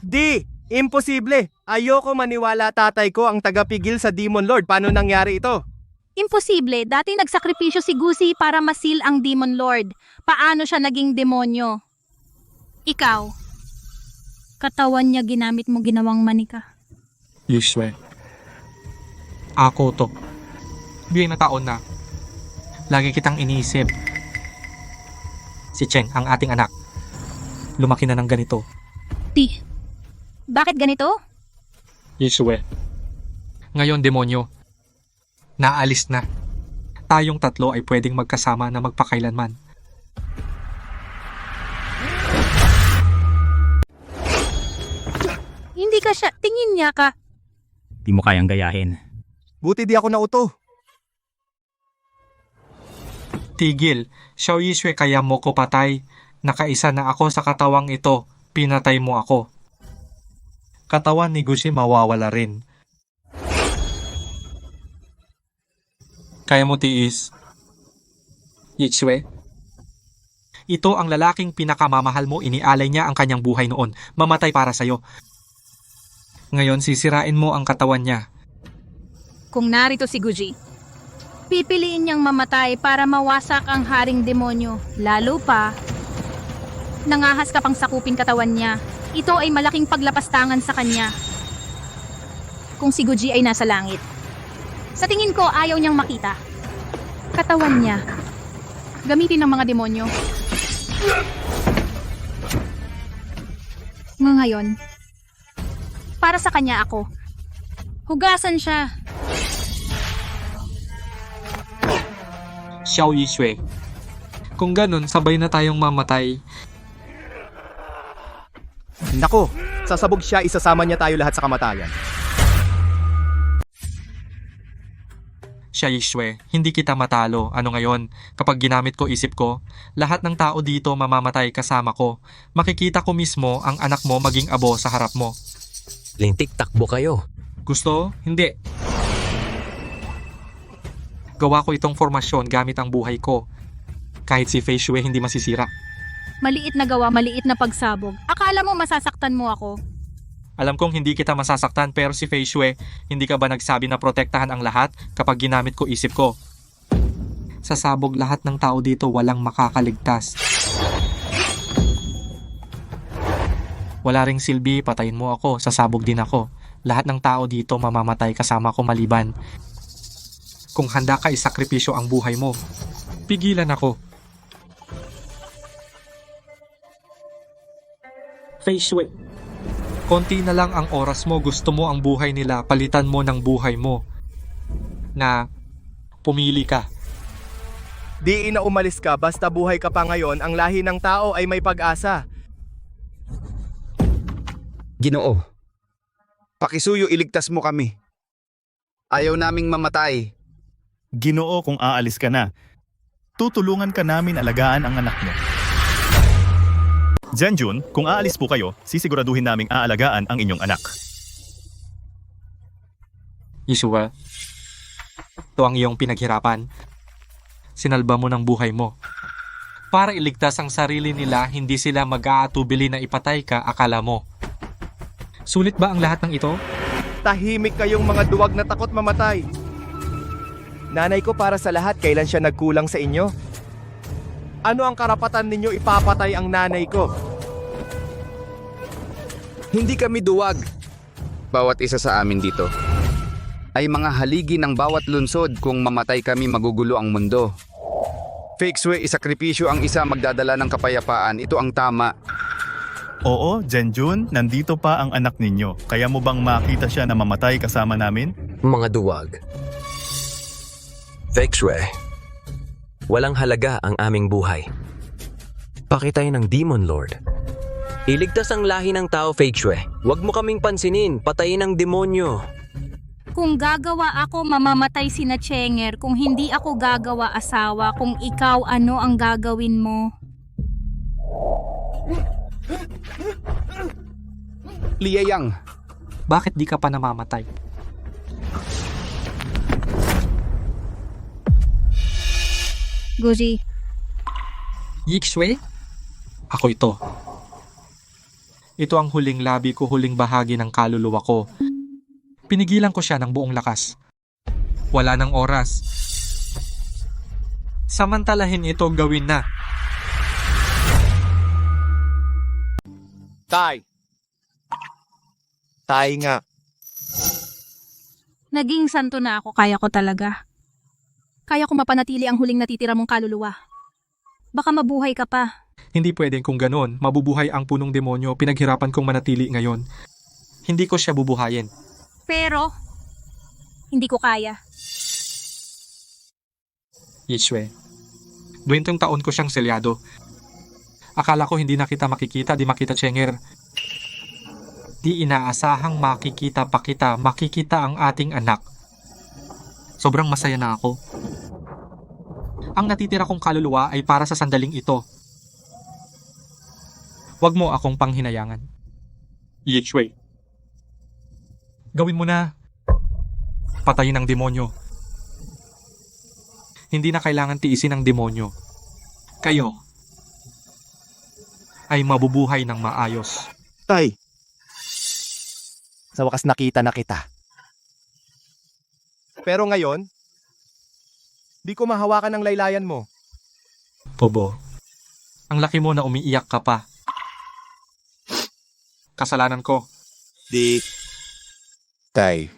Speaker 4: Di! Imposible! Ayoko maniwala tatay ko ang tagapigil sa Demon Lord. Paano nangyari ito?
Speaker 2: imposible. Dati nagsakripisyo si Gusi para masil ang Demon Lord. Paano siya naging demonyo? Ikaw, katawan niya ginamit mo ginawang manika.
Speaker 1: Yishwe. Ako to. Biyay na taon na. Lagi kitang iniisip. Si Cheng, ang ating anak. Lumaki na ng ganito.
Speaker 2: Bakit ganito?
Speaker 1: Yishwe. Ngayon, demonyo. Naalis na. Tayong tatlo ay pwedeng magkasama na magpakailanman.
Speaker 2: Hindi ka siya. Tingin niya ka.
Speaker 10: Di mo kayang gayahin.
Speaker 4: Buti di ako nauto.
Speaker 1: Tigil. Xiao Yishwe, kaya mo ko patay. Nakaisa na ako sa katawang ito. Pinatay mo ako. Katawan ni Gusi mawawala rin. Kaya mo tiis. Yishwe. Ito ang lalaking pinakamamahal mo, inialay niya ang kanyang buhay noon. Mamatay para sa'yo. Ngayon sisirain mo ang katawan niya.
Speaker 2: Kung narito si Guji, pipiliin niyang mamatay para mawasak ang haring demonyo. Lalo pa, nangahas ka pang sakupin katawan niya. Ito ay malaking paglapastangan sa kanya. Kung si Guji ay nasa langit. Sa tingin ko, ayaw niyang makita. Katawan niya. Gamitin ng mga demonyo. Ngayon, para sa kanya ako. Hugasan siya.
Speaker 1: Xiao Yishwe. Kung ganun, sabay na tayong mamatay.
Speaker 4: Nako, sasabog siya, isasama niya tayo lahat sa kamatayan.
Speaker 1: Xiao Yishwe, hindi kita matalo. Ano ngayon? Kapag ginamit ko isip ko, lahat ng tao dito mamamatay kasama ko. Makikita ko mismo ang anak mo maging abo sa harap mo.
Speaker 16: Lintik takbo kayo.
Speaker 1: Gusto? Hindi. Gawa ko itong formasyon gamit ang buhay ko. Kahit si Fei Shui hindi masisira.
Speaker 2: Maliit na gawa, maliit na pagsabog. Akala mo masasaktan mo ako?
Speaker 1: Alam kong hindi kita masasaktan, pero si Fei Shui, hindi ka ba nagsabi na protektahan ang lahat kapag ginamit ko isip ko? Sa sabog lahat ng tao dito walang makakaligtas. Wala ring silbi, patayin mo ako, sasabog din ako. Lahat ng tao dito mamamatay kasama ko maliban. Kung handa ka isakripisyo ang buhay mo, pigilan ako. Fei Shui, konti na lang ang oras mo, gusto mo ang buhay nila, palitan mo ng buhay mo. Na pumili ka.
Speaker 4: Di na umalis ka, basta buhay ka pa ngayon, ang lahi ng tao ay may pag-asa.
Speaker 13: Ginoo, Pakisuyo, iligtas mo kami. Ayaw naming mamatay.
Speaker 18: Ginoo, kung aalis ka na, tutulungan ka namin alagaan ang anak mo. Zenjun, kung aalis po kayo, sisiguraduhin naming aalagaan ang inyong anak.
Speaker 1: Yeshua, ito ang iyong pinaghirapan. Sinalba mo ng buhay mo. Para iligtas ang sarili nila, hindi sila mag-aatubili na ipatay ka, akala mo. Sulit ba ang lahat ng ito?
Speaker 4: Tahimik kayong mga duwag na takot mamatay. Nanay ko para sa lahat, kailan siya nagkulang sa inyo? Ano ang karapatan ninyo ipapatay ang nanay ko?
Speaker 13: Hindi kami duwag. Bawat isa sa amin dito ay mga haligi ng bawat lunsod. Kung mamatay kami, magugulo ang mundo. Fake Sui, isakripisyo ang isa, magdadala ng kapayapaan. Ito ang tama.
Speaker 18: Oo, Zenjun, nandito pa ang anak ninyo. Kaya mo bang makita siya na mamatay kasama namin?
Speaker 16: Mga duwag. Fake Shui, walang halaga ang aming buhay. Pakitay ng Demon Lord. Iligtas ang lahi ng tao, Fake Shui. Huwag mo kaming pansinin, patayin ang demonyo.
Speaker 2: Kung gagawa ako, mamamatay si na Chenger. Kung hindi ako gagawa, asawa. Kung ikaw, ano ang gagawin mo?
Speaker 13: Lieyang,
Speaker 1: Bakit di ka pa namamatay?
Speaker 2: Guji,
Speaker 1: Yixue? Ako ito. Ito ang huling labi ko, huling bahagi ng kaluluwa ko. Pinigilan ko siya ng buong lakas. Wala ng oras. Samantalahin ito, gawin na.
Speaker 4: Tay nga.
Speaker 2: naging santo na ako, kaya ko talaga. Kaya ko mapanatili ang huling natitira mong kaluluwa. Baka mabuhay ka pa.
Speaker 1: Hindi pwedeng kung ganon, mabubuhay ang punong demonyo, pinaghirapan kong manatili ngayon. Hindi ko siya bubuhayin.
Speaker 2: Pero, hindi ko kaya.
Speaker 1: Yishwe, 20 taon ko siyang selyado. Akala ko hindi na kita makikita, di makita Chenger. Di inaasahang makikita pa kita, makikita ang ating anak. Sobrang masaya na ako. Ang natitira kong kaluluwa ay para sa sandaling ito. Huwag mo akong panghinayangan. Yishwe, gawin mo na. Patayin ang demonyo. Hindi na kailangan tiisin ng demonyo. Kayo ay mabubuhay ng maayos.
Speaker 4: Tay, sa wakas nakita na kita. Pero ngayon, di ko mahawakan ang laylayan mo.
Speaker 1: Bobo, ang laki mo na umiiyak ka pa. Kasalanan ko.
Speaker 4: Tay,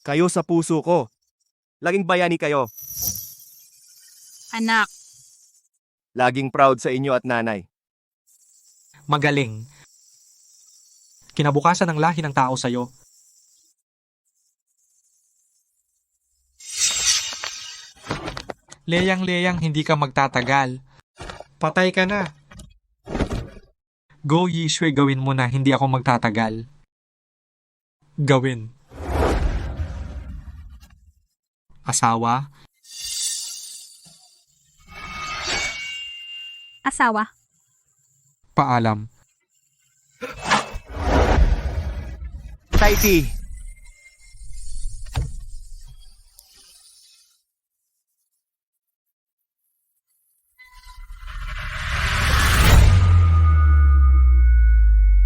Speaker 4: kayo sa puso ko. Laging bayani kayo.
Speaker 2: Anak,
Speaker 4: Laging proud sa inyo at nanay.
Speaker 1: Magaling. Kinabukasan ng lahi ng tao sa'yo. Leyang-leyang hindi ka magtatagal. Patay ka na. Go Yishwe, gawin mo na, hindi ako magtatagal. Gawin. Asawa?
Speaker 2: asawa.
Speaker 1: Paalam.
Speaker 4: Tay T,